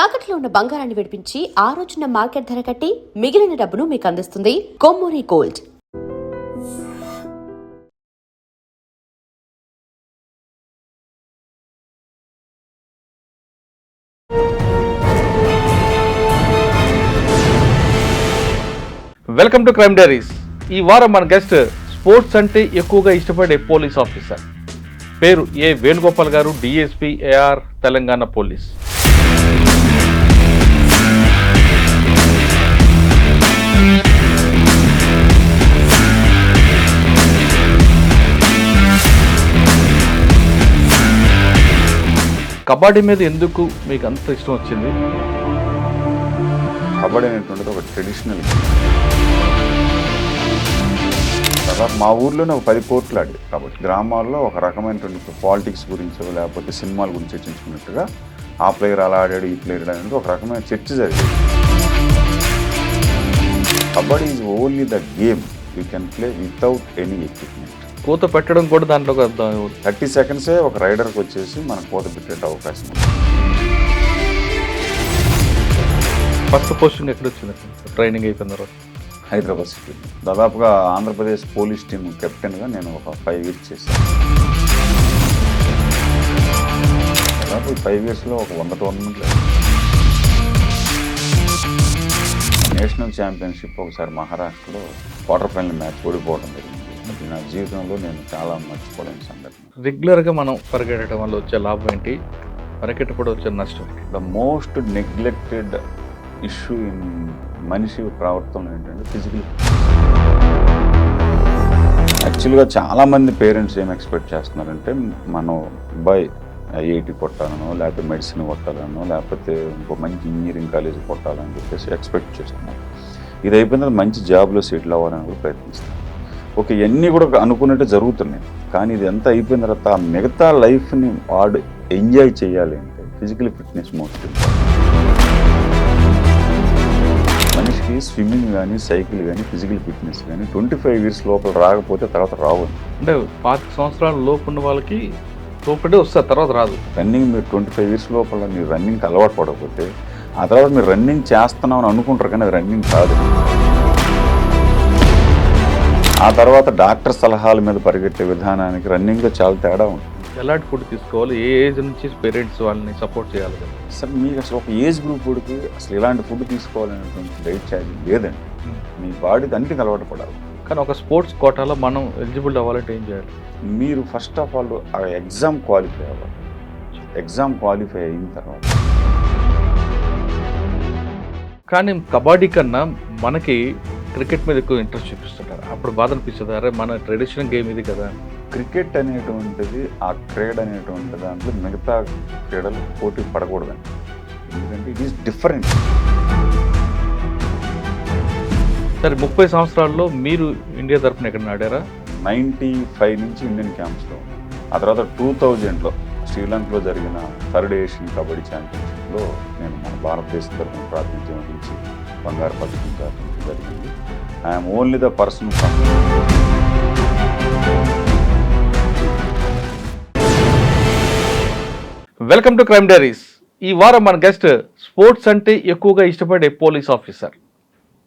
తాకట్లో ఉన్న బంగారాన్ని విడిపించి ఆ రోజున మార్కెట్ ధర కట్టి మిగిలిన డబ్బును మీకు అందిస్తుంది Kommuri gold. Welcome to crime diaries. ఈ వారం మన గెస్ట్ స్పోర్ట్స్ అంటే ఎక్కువగా ఇష్టపడే పోలీస్ ఆఫీసర్. పేరు A Venugopal garu, DSP AR Telangana police. Kabaddi మీద ఎందుకు మీకు అంత ఇష్టం వచ్చింది? కబడ్డీ అనేటువంటిది ఒక ట్రెడిషనల్. దాదాపు మా ఊర్లోనే ఒక 10 కోట్లు ఆడేది కాబట్టి గ్రామాల్లో ఒక రకమైనటువంటి పాలిటిక్స్ గురించో లేకపోతే సినిమాల గురించి చర్చించుకున్నట్టుగా ఆ ప్లేయర్ అలా ఆడాడు, ఈ ప్లేయర్ అనేది ఒక రకమైన చర్చ జరిగేది. Kabaddi is only the game you can play without any equipment. కోత పెట్టడం కూడా దాంట్లో 30 సెకండ్సే ఒక రైడర్కి వచ్చేసి మనం కోత పెట్టే అవకాశం ఉంది. ఫస్ట్ పోస్టింగ్ ఎక్కడ వచ్చింది ట్రైనింగ్ అయిపోయిన తర్వాత? హైదరాబాద్ సిటీ. దాదాపుగా ఆంధ్రప్రదేశ్ పోలీస్ టీమ్ కెప్టెన్గా నేను ఒక 5 ఇయర్స్ చేశాను. దాదాపు 5 ఇయర్స్లో ఒక 100 టోర్నమెంట్లు. నేషనల్ ఛాంపియన్షిప్ ఒకసారి మహారాష్ట్రలో క్వార్టర్ ఫైనల్ మ్యాచ్ ఓడిపోవడం జరిగింది. అది నా జీవితంలో నేను చాలా మర్చిపోలేని సంఘటన. రెగ్యులర్గా మనం పరిగెట్టడం వల్ల వచ్చే లాభం ఏంటి, పరిగెట్టడం వచ్చే నష్టం? The most neglected issue in మనిషి ప్రవర్తన ఏంటంటే ఫిజికల్. యాక్చువల్గా చాలామంది పేరెంట్స్ ఏం ఎక్స్పెక్ట్ చేస్తున్నారంటే మనం అబ్బాయి ఐఐటి కొట్టాలనో లేకపోతే మెడిసిన్ కొట్టాలనో లేకపోతే ఇంకో మంచి ఇంజనీరింగ్ కాలేజ్ కొట్టాలని చెప్పేసి ఎక్స్పెక్ట్ చేస్తున్నారు. ఇది అయిపోయిన తర్వాత మంచి జాబ్లో సెటిల్ అవ్వాలని కూడా ప్రయత్నిస్తారు. ఓకే, ఇవన్నీ కూడా అనుకున్నట్టు జరుగుతున్నాయి. కానీ ఇది ఎంత అయిపోయిన తర్వాత మిగతా లైఫ్ని వాడు ఎంజాయ్ చేయాలి అంటే ఫిజికల్ ఫిట్నెస్ మోస్ట్ ఇంపార్టెంట్. మనిషికి స్విమ్మింగ్ కానీ సైకిల్ కానీ ఫిజికల్ ఫిట్నెస్ కానీ 25 ఇయర్స్ లోపల రాకపోతే తర్వాత రావు. అంటే 25 సంవత్సరాల లోపు ఉన్న వాళ్ళకి లోపలే వస్తారు, తర్వాత రాదు. రన్నింగ్ మీరు 25 ఇయర్స్ లోపల మీరు రన్నింగ్కి అలవాటు పడకపోతే ఆ తర్వాత మీరు రన్నింగ్ చేస్తున్నామని అనుకుంటారు, కానీ అది రన్నింగ్ కాదు. ఆ తర్వాత డాక్టర్ సలహాల మీద పరిగెట్టే విధానానికి రన్నింగ్లో చాలా తేడా ఉంటుంది. ఎలాంటి ఫుడ్ తీసుకోవాలి, ఏ ఏజ్ నుంచి పేరెంట్స్ వాళ్ళని సపోర్ట్ చేయాలి కదా? సార్ మీకు అసలు ఒక ఏజ్ గ్రూప్ వాడికి అసలు ఇలాంటి ఫుడ్ తీసుకోవాలనేటువంటి డైట్ ఛార్జింగ్ లేదండి. మీ బాడీకి అన్నిటికి అలవాటు పడాలి. కానీ ఒక స్పోర్ట్స్ కోటాలో మనం ఎలిజిబుల్ అవ్వాలంటే ఏం చేయాలి? మీరు ఫస్ట్ ఆఫ్ ఆల్ ఆ ఎగ్జామ్ క్వాలిఫై అవ్వాలి. ఎగ్జామ్ క్వాలిఫై అయిన తర్వాత కానీ కబడ్డీ కన్నా మనకి క్రికెట్ మీద ఎక్కువ ఇంట్రెస్ట్ చూపిస్తుంటారు. అప్పుడు బాధ అనిపిస్తుంది, అరే మన ట్రెడిషనల్ గేమ్ ఇది కదా. క్రికెట్ అనేటువంటిది ఆ క్రీడ అనేటువంటి దాంట్లో మిగతా క్రీడలు పోటీ పడకూడదండి. ఎందుకంటే ఇట్ ఈస్ డిఫరెంట్. సరే, 30 సంవత్సరాల్లో మీరు ఇండియా తరఫున ఎక్కడ ఆడారా? 95 నుంచి ఇండియన్ క్యాంప్స్లో. ఆ తర్వాత 2000లో శ్రీలంకలో జరిగిన 3rd ఏషియన్ కబడ్డీ ఛాంపియన్షిప్లో నేను మన భారతదేశం తరఫున ప్రాతినిధ్యం వహించి బంగారు పథకం సాధించడం జరిగింది. I'm only the person from. Welcome to crime diaries. ఈ వారం మన గెస్ట్ స్పోర్ట్స్ అంటే ఎక్కువగా ఇష్టపడే పోలీస్ ఆఫీసర్.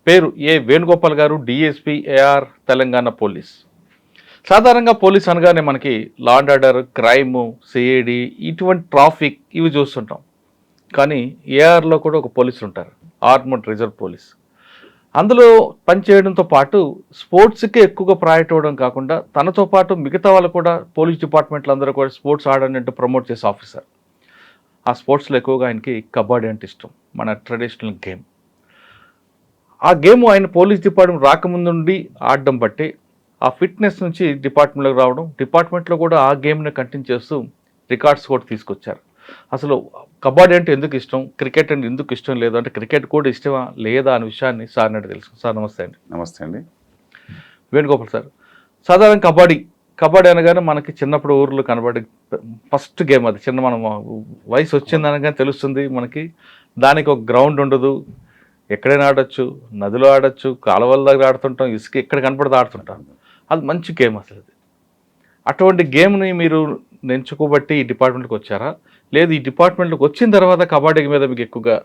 పేరు A Venugopal garu, DSP AR Telangana police. సాధారణంగా పోలీస్ అనగానే మనకి law and order, crime, CID, ఇటువంటి ట్రాఫిక్ ఇవి చూస్తుంటాం. కానీ ఏఆర్లో కూడా ఒక పోలీసులు ఉంటారు, ఆర్మడ్ రిజర్వ్ పోలీస్. అందులో పనిచేయడంతో పాటు స్పోర్ట్స్కి ఎక్కువగా ప్రయారిటీ ఇవ్వడం కాకుండా తనతో పాటు మిగతా వాళ్ళు కూడా పోలీస్ డిపార్ట్మెంట్లు అందరూ కూడా స్పోర్ట్స్ ఆడనంటూ ప్రమోట్ చేసే ఆఫీసర్. ఆ స్పోర్ట్స్లో ఎక్కువగా ఆయనకి కబడ్డీ అంటే ఇష్టం, మన ట్రెడిషనల్ గేమ్. ఆ గేమ్ ఆయన పోలీస్ డిపార్ట్మెంట్ రాకముందు నుండి ఆడడం బట్టి ఆ ఫిట్నెస్ నుంచి డిపార్ట్మెంట్లోకి రావడం, డిపార్ట్మెంట్లో కూడా ఆ గేమ్ని కంటిన్యూ చేస్తూ రికార్డ్స్ కూడా తీసుకొచ్చారు. అసలు కబడ్డీ అంటే ఎందుకు ఇష్టం, క్రికెట్ అంటే ఎందుకు ఇష్టం లేదు, అంటే క్రికెట్ కూడా ఇష్టమా లేదా అనే విషయాన్ని సార్ అంటే తెలుసు. సార్ నమస్తే అండి. నమస్తే అండి. వేణుగోపాల్ సార్, సాధారణ కబడ్డీ అనగానే మనకి చిన్నప్పుడు ఊర్లో కనబడే ఫస్ట్ గేమ్ అది. మనం వయసు వచ్చిందనగానే తెలుస్తుంది మనకి. దానికి ఒక గ్రౌండ్ ఉండదు, ఎక్కడైనా ఆడొచ్చు, నదిలో ఆడొచ్చు, కాలువల దగ్గర ఆడుతుంటాం, ఇసుక ఎక్కడ కనపడితే ఆడుతుంటాం. అది మంచి గేమ్ అసలు. అది అటువంటి గేమ్ని మీరు ఎంచుకోబట్టి ఈ డిపార్ట్మెంట్కి వచ్చారా, లేదు ఈ డిపార్ట్మెంట్కి వచ్చిన తర్వాత కబడ్డీ మీద మీకు ఎక్కువగా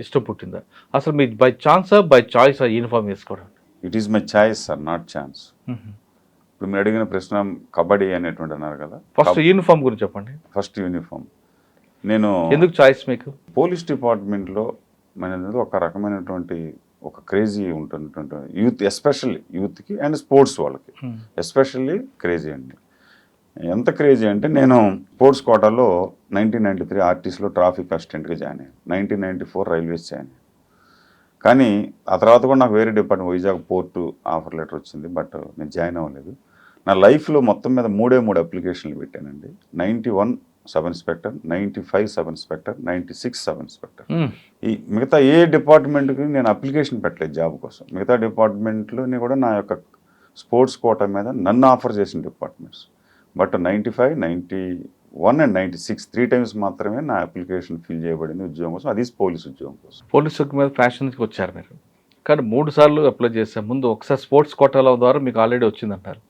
ఇష్టం పుట్టిందా? అసలు మీ బై ఛాన్సా బై చాయిసా యూనిఫామ్ వేసుకోవడం? It is my choice sir, not chance. ఇప్పుడు మీరు అడిగిన ప్రశ్న కబడ్డీ అనేటువంటి అన్నారు కదా. ఫస్ట్ యూనిఫామ్ గురించి చెప్పండి. ఫస్ట్ యూనిఫామ్ నేను ఎందుకు చాయిస్ మీకు? పోలీస్ డిపార్ట్మెంట్లో మనది ఒక రకమైనటువంటి ఒక క్రేజీ ఉంటున్నటువంటి యూత్, ఎస్పెషల్లీ యూత్కి అండ్ స్పోర్ట్స్ వాళ్ళకి ఎస్పెషల్లీ క్రేజీ అండి. ఎంత క్రేజీ అంటే నేను స్పోర్ట్స్ కోటాలో 1993 ఆర్టీసీలో ట్రాఫిక్ అసిస్టెంట్గా జాయిన్ అయ్యాను, 1994 రైల్వేస్ జాయిన్ అయ్యాను. కానీ ఆ తర్వాత కూడా నాకు వేరే department Vizag port offer letter వచ్చింది, బట్ నేను జాయిన్ అవ్వలేదు. నా లైఫ్లో మొత్తం మీద 3 అప్లికేషన్లు పెట్టానండి. 91 sub inspector, 95 sub inspector, 96 sub inspector. ఈ మిగతా ఏ డిపార్ట్మెంట్కి నేను అప్లికేషన్ పెట్టలేదు జాబ్ కోసం. మిగతా డిపార్ట్మెంట్లోని కూడా నా యొక్క స్పోర్ట్స్ కోటా మీద నన్ను ఆఫర్ చేసిన డిపార్ట్మెంట్స్. బట్ 95, 91 అండ్ 96 3 టైమ్స్ మాత్రమే నా అప్లికేషన్ ఫిల్ చేయబడింది ఉద్యోగం కోసం, అది పోలీస్ ఉద్యోగం కోసం. పోలీస్ మీద ఫ్యాషన్కి వచ్చారు మీరు, కానీ 3 సార్లు అప్లై చేశారు. ముందు ఒకసారి స్పోర్ట్స్ కోటాల ద్వారా మీకు ఆల్రెడీ వచ్చిందంటారు.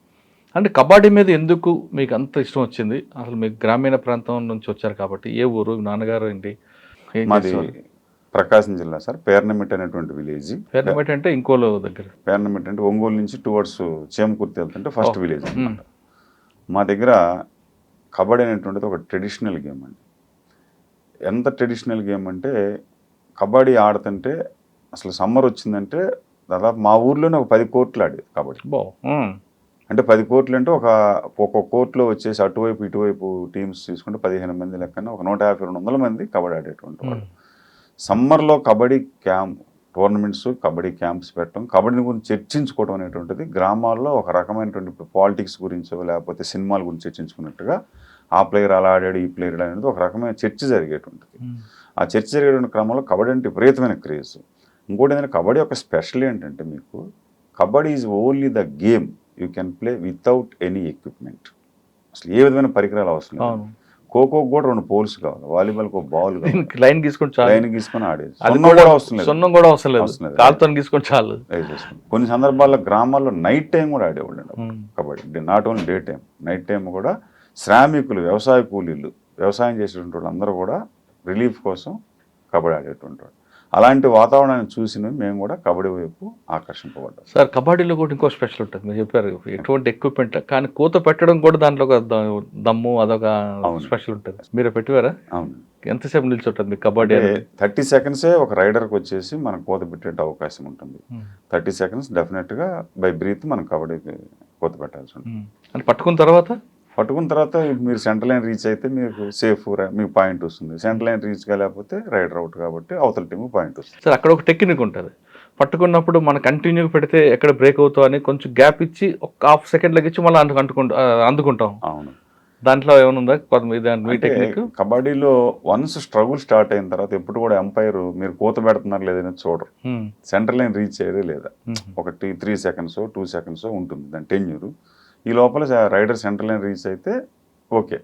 అంటే కబడ్డీ మీద ఎందుకు మీకు అంత ఇష్టం వచ్చింది? అసలు మీకు గ్రామీణ ప్రాంతం నుంచి వచ్చారు కాబట్టి, ఏ ఊరు, నాన్నగారు ఏంటి? మాది ప్రకాశం జిల్లా సార్, పేర్నమిట్ అనేటువంటి విలేజ్. పేర్నమిట్ అంటే ఇంకోలో దగ్గర. పేర్నమిట్ అంటే ఒంగోలు నుంచి టువర్డ్స్ చేమకుర్తి వెళ్తుంటే ఫస్ట్ విలేజ్ అనమాట. మా దగ్గర కబడ్డీ అనేటువంటిది ఒక ట్రెడిషనల్ గేమ్ అండి. ఎంత ట్రెడిషనల్ గేమ్ అంటే కబడ్డీ ఆడుతుంటే అసలు సమ్మర్ వచ్చిందంటే దాదాపు మా ఊర్లోనే ఒక 10 కోర్టులు ఆడేది కబడ్డీ. అంటే 10 కోర్టులు అంటే ఒక కోర్టులో వచ్చేసి అటువైపు ఇటువైపు టీమ్స్ తీసుకుంటే 15 మంది లెక్కన ఒక 150-200 మంది కబడ్డీ ఆడేటువంటి వాళ్ళు. సమ్మర్లో కబడ్డీ టోర్నమెంట్స్, కబడ్డీ క్యాంప్స్ పెట్టడం, కబడ్డీ గురించి చర్చించుకోవడం అనేటువంటిది గ్రామాల్లో ఒక రకమైనటువంటి పాలిటిక్స్ గురించో లేకపోతే సినిమాల గురించి చర్చించుకున్నట్టుగా ఆ ప్లేయర్ అలా ఆడాడు, ఈ ప్లేయర్ అనేది ఒక రకమైన చర్చ జరిగేటువంటిది. ఆ చర్చ జరిగేటువంటి క్రమంలో కబడ్డీ అంటే విపరీతమైన క్రేజ్. ఇంకోటి ఏంటంటే కబడ్డీ యొక్క స్పెషల్ ఏంటంటే మీకు kabaddi is only the game you can play without any equipment. అసలు ఏ విధమైన పరికరాలు అవసరం లేదు. ఖోఖోకి కూడా 2 పోల్స్ కావాలి, వాలీబాల్కి ఒక బాల్ లైన్ గీసుకొని ఆడేది, సున్నం కూడా అవసరం లేదు. కొన్ని సందర్భాల్లో గ్రామాల్లో నైట్ టైం కూడా ఆడేవాళ్ళు kabaddi. Not only day time, night time కూడా శ్రామికులు, వ్యవసాయ కూలీలు, వ్యవసాయం చేసేటువంటి వాళ్ళు అందరూ కూడా రిలీఫ్ కోసం కబడ్డీ ఆడేటువంటి వాళ్ళు. అలాంటి వాతావరణాన్ని చూసి మేము కూడా కబడ్డీ వైపు ఆకర్షింపబడ్డాం. సార్ కబడ్డీలో కూడా ఇంకో స్పెషల్ ఉంటుంది, మీరు చెప్పారు ఎటువంటి ఎక్విప్మెంట్, కానీ కూత పెట్టడం కూడా దాంట్లో ఒక దమ్ము అదొక స్పెషల్ ఉంటుంది. మీరు పెట్టివారా? అవును. ఎంతసేపు నిల్చుంటుంది మీకు కబడ్డీ? 30 సెకండ్సే ఒక రైడర్కి వచ్చేసి మనం కూత పెట్టే అవకాశం ఉంటుంది. 30 సెకండ్స్ డెఫినెట్గా బై బ్రీత్ మనం కబడ్డీకి కూత పెట్టాల్సి ఉంటుంది. అంటే పట్టుకున్న తర్వాత మీరు సెంటర్ లైన్ రీచ్ అయితే మీకు సేఫ్, మీకు పాయింట్ వస్తుంది. సెంటర్ లైన్ రీచ్ కాలేకపోతే రైడర్ అవుట్ కాబట్టి అవతల టీము పాయింట్ వస్తుంది. సార్ అక్కడ ఒక టెక్నిక్ ఉంటుంది, పట్టుకున్నప్పుడు మనం కంటిన్యూగా పెడితే ఎక్కడ బ్రేక్ అవుతావు అని కొంచెం గ్యాప్ ఇచ్చి ఒక హాఫ్ సెకండ్ లెక్కించి మళ్ళీ అందుకుంటాం. అవును. దాంట్లో ఏమైనా మీ టెక్నిక్? కబడ్డీలో వన్స్ స్ట్రగుల్ స్టార్ట్ అయిన తర్వాత ఎప్పుడు కూడా ఎంపైర్ మీరు కూత పెడుతున్నారు లేదని చూడరు. సెంటర్ లైన్ రీచ్ అయ్యేదే లేదా, ఒకటి 3 సెకండ్స్ 2 సెకండ్స్ ఉంటుంది దాని టెన్యూర్. ఈ లోపల రైడర్ సెంటర్ లైన్ రీచ్ అయితే ఓకే.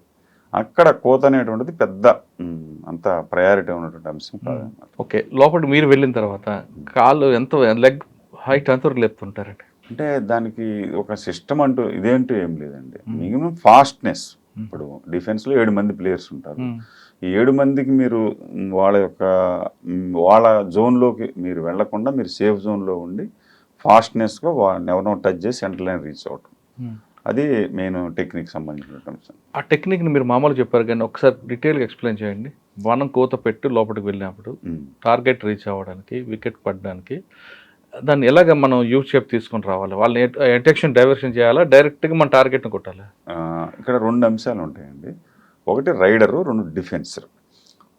అక్కడ కోత అనేటువంటిది పెద్ద అంత ప్రయారిటీ ఉన్నటువంటి అంశం కాదు. ఓకే, లోపల మీరు వెళ్ళిన తర్వాత కాళ్ళు ఎంత, లెగ్ హైట్ అంతవరకు లేపుతుంటారండి? అంటే దానికి ఒక సిస్టమ్ అంటూ ఇదేంటూ ఏం లేదండి. Minimum fastness. ఇప్పుడు డిఫెన్స్లో 7 మంది ప్లేయర్స్ ఉంటారు. ఈ 7 మందికి మీరు వాళ్ళ జోన్లోకి మీరు వెళ్లకుండా మీరు సేఫ్ జోన్లో ఉండి ఫాస్ట్నెస్గా ఎవరినో టచ్ చేసి సెంటర్ లైన్ రీచ్ అవటం, అది మెయిన్ టెక్నిక్ సంబంధించిన అంశం. ఆ టెక్నిక్ని మీరు మామూలు చెప్పారు కానీ ఒకసారి డీటెయిల్గా ఎక్స్ప్లెయిన్ చేయండి. మనం కోత పెట్టి లోపలికి వెళ్ళినప్పుడు టార్గెట్ రీచ్ అవ్వడానికి, వికెట్ పడడానికి దాన్ని ఎలాగ మనం యూ షేప్ తీసుకొని రావాలి? వాళ్ళని అటెన్షన్ డైవర్షన్ చేయాలా, డైరెక్ట్గా మన టార్గెట్ని కొట్టాలి? ఇక్కడ 2 అంశాలు ఉంటాయండి. ఒకటి రైడరు, 2 డిఫెన్సర్.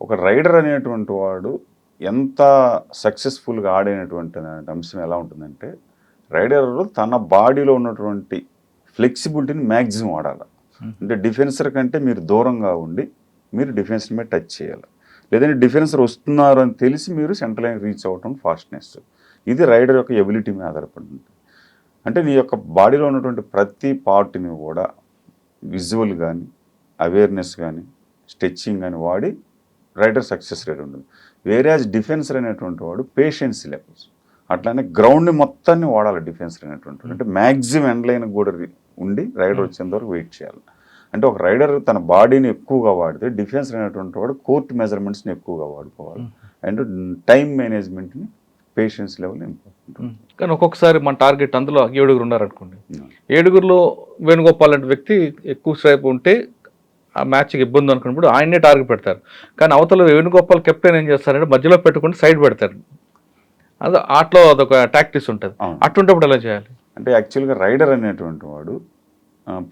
ఒక రైడర్ అనేటువంటి వాడు ఎంత సక్సెస్ఫుల్గా ఆడేటువంటి అంశం ఎలా ఉంటుందంటే రైడర్ తన బాడీలో ఉన్నటువంటి ఫ్లెక్సిబిలిటీని మ్యాక్సిమం వాడాలి. అంటే డిఫెన్సర్ కంటే మీరు దూరంగా ఉండి మీరు డిఫెన్సర్ మీద టచ్ చేయాలి. లేదంటే డిఫెన్సర్ వస్తున్నారు అని తెలిసి మీరు సెంటర్ లైన్ రీచ్ అవ్వటం ఫాస్ట్నెస్. ఇది రైడర్ యొక్క ఎబిలిటీ మీద ఆధారపడి ఉంటుంది. అంటే నీ యొక్క బాడీలో ఉన్నటువంటి ప్రతి పార్ట్ని కూడా విజువల్ కానీ, అవేర్నెస్ కానీ, స్ట్రెచ్చింగ్ కానీ వాడి రైడర్ సక్సెస్ రేట్ ఉంటుంది. వేరేజ్ డిఫెన్సర్ అనేటువంటి వాడు పేషెన్సీ లెవెల్స్, అట్లానే గ్రౌండ్ని మొత్తాన్ని వాడాలి డిఫెన్సర్ అనేటువంటి. అంటే మ్యాక్సిమం ఎండ్ లైన్ కూడా ఉండి రైడర్ వచ్చేంత వరకు వెయిట్ చేయాలి. అంటే ఒక రైడర్ తన బాడీని ఎక్కువగా వాడితే డిఫెన్స్ అనేటువంటి వాడు కోర్ట్ మెజర్మెంట్స్ని ఎక్కువగా వాడుకోవాలి. అండ్ టైం మేనేజ్మెంట్ని పేషెన్స్ లెవెల్ ఇంపార్టెంట్. కానీ ఒక్కొక్కసారి మన టార్గెట్ అందులో 7 ఉన్నారనుకోండి, 7లో వేణుగోపాల్ లాంటి వ్యక్తి ఎక్కువ సేపు ఉంటే ఆ మ్యాచ్కి ఇబ్బంది అనుకున్నప్పుడు ఆయన్నే టార్గెట్ పెడతారు. కానీ అవతల వేణుగోపాల్ కెప్టెన్ ఏం చేస్తారంటే మధ్యలో పెట్టుకుని సైడ్ పెడతారు. అది ఆటలో అదొక టాక్టిక్స్ ఉంటుంది. అటుంటప్పుడు ఎలా చేయాలి అంటే యాక్చువల్గా రైడర్ అనేటువంటి వాడు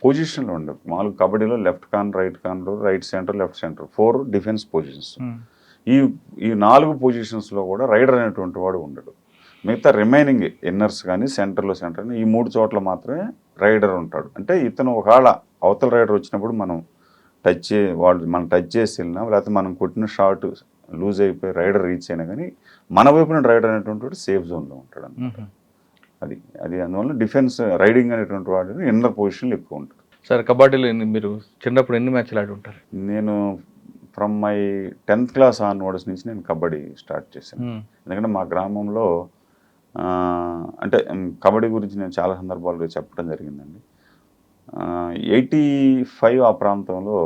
పొజిషన్లో ఉండదు. మామూలుగా కబడ్డీలో left corner, right corner, right centre, left centre 4 defence positions. ఈ 4 పొజిషన్స్లో కూడా రైడర్ అనేటువంటి వాడు ఉండడు. మిగతా రిమైనింగ్ ఇన్నర్స్ కానీ సెంటర్లో సెంటర్ ఈ 3 చోట్ల మాత్రమే రైడర్ ఉంటాడు. అంటే ఇతను ఒకవేళ అవతల రైడర్ వచ్చినప్పుడు మనం మనం టచ్ చేసి వెళ్ళినా, లేకపోతే మనం కొట్టిన షాట్ లూజ్ అయిపోయి రైడర్ రీచ్ అయినా కానీ మన వైపున రైడర్ అనేటువంటి వాడు సేఫ్ జోన్లో ఉంటాడు అన్నమాట. అది అందువల్ల డిఫెన్స్ రైడింగ్ అనేటువంటి వాడు ఇన్నర్ పొజిషన్లో ఎక్కువ ఉంటాడు. సరే, కబడ్డీలో మీరు చిన్నప్పుడు ఎన్ని మ్యాచ్లు ఆడి ఉంటారు? నేను from my 10th class onwards నుంచి నేను కబడ్డీ స్టార్ట్ చేశాను. ఎందుకంటే మా గ్రామంలో అంటే కబడ్డీ గురించి నేను చాలా సందర్భాల్లో చెప్పడం జరిగిందండి. 85 ఆ ప్రాంతంలో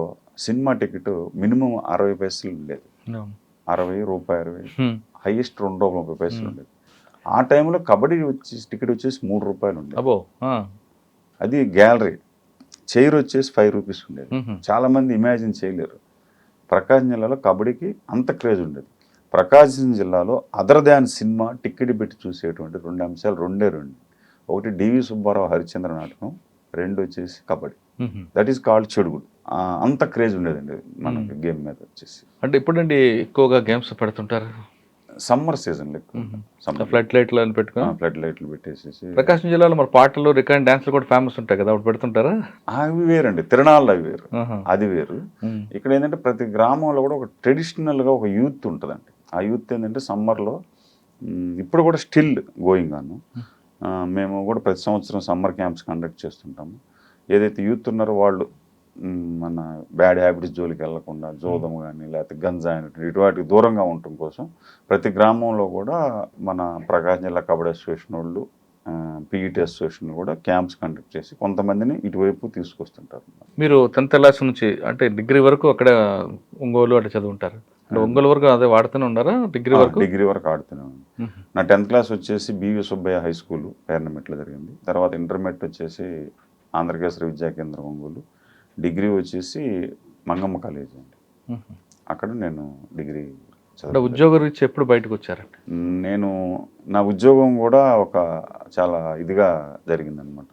సినిమా టికెట్ మినిమం 60 పైసలు ఉండేది. 60 రూపాయలు, హైయెస్ట్ 2 పైసలు ఉండేది. ఆ టైంలో కబడ్డీ టికెట్ వచ్చేసి 3 రూపాయలు ఉండేది. అది గ్యాలరీ. చైర్ వచ్చేసి 5 రూపీస్ ఉండేది. చాలామంది ఇమాజిన్ చేయలేరు. ప్రకాశం జిల్లాలో కబడ్డీకి అంత క్రేజ్ ఉండేది. ప్రకాశం జిల్లాలో అదర్ దాన్ సినిమా టికెట్ పెట్టి చూసేటువంటి 2 అంశాలు రెండే. ఒకటి డివి సుబ్బారావు హరిశ్చంద్ర నాటకం, 2 వచ్చేసి kabaddi. That is called chedugudu. అంత క్రేజ్ ఉండేదండి మనకి గేమ్ మీద వచ్చేసి. అంటే ఇప్పుడండి ఎక్కువగా గేమ్స్ పెడుతుంటారు సమ్మర్ సీజన్లో ఫ్లడ్ లైట్లు అని పెట్టుకుని ఫ్లడ్ లైట్లు పెట్టేసేసి. ప్రకాశం జిల్లాలో మరి పాటలు, రికార్డ్ డాన్స్లు కూడా ఫేమస్ ఉంటాయి కదా, అప్పుడు పెడుతుంటారా? అవి వేరండి, తిరణాలు అవి వేరు, అది వేరు. ఇక్కడ ఏంటంటే ప్రతి గ్రామంలో కూడా ఒక ట్రెడిషనల్గా ఒక యూత్ ఉంటుందండి. ఆ యూత్ ఏంటంటే సమ్మర్లో ఇప్పుడు కూడా స్టిల్ గోయింగ్ ఆన్. మేము కూడా ప్రతి సంవత్సరం సమ్మర్ క్యాంప్స్ కండక్ట్ చేస్తుంటాము. ఏదైతే యూత్ ఉన్నారో వాళ్ళు మన బ్యాడ్ హ్యాబిట్స్ జోలికి వెళ్లకుండా జోదం కానీ లేకపోతే గంజా ఇటువంటి దూరంగా ఉండటం కోసం ప్రతి గ్రామంలో కూడా మన ప్రకాశం జిల్లా కబడ్డీ అసోసియేషన్ వాళ్ళు, పీఈటీ అసోసియేషన్ కూడా క్యాంప్స్ కండక్ట్ చేసి కొంతమందిని ఇటువైపు తీసుకొస్తుంటారు. మీరు 10th క్లాస్ నుంచి అంటే డిగ్రీ వరకు అక్కడ ఒంగోలు అంటే చదువుంటారు? అంటే ఒంగోలు వరకు అదే వాడుతూనే ఉన్నారా? డిగ్రీ వరకు ఆడుతూనే ఉన్నాను. నా 10th క్లాస్ వచ్చేసి బివి సుబ్బయ్య హై స్కూల్ పేర్నమెట్లో జరిగింది. తర్వాత ఇంటర్మీడియట్ వచ్చేసి ఆంధ్రకేశ్వర విద్యా కేంద్రం ఒంగోలు. డిగ్రీ వచ్చేసి మంగమ్మ కాలేజ్ అండి. అక్కడ నేను డిగ్రీ చదివాను. ఉద్యోగ రీత్యా ఎప్పుడు బయటకు వచ్చారండి? నా ఉద్యోగం కూడా ఒక చాలా ఇదిగా జరిగిందనమాట.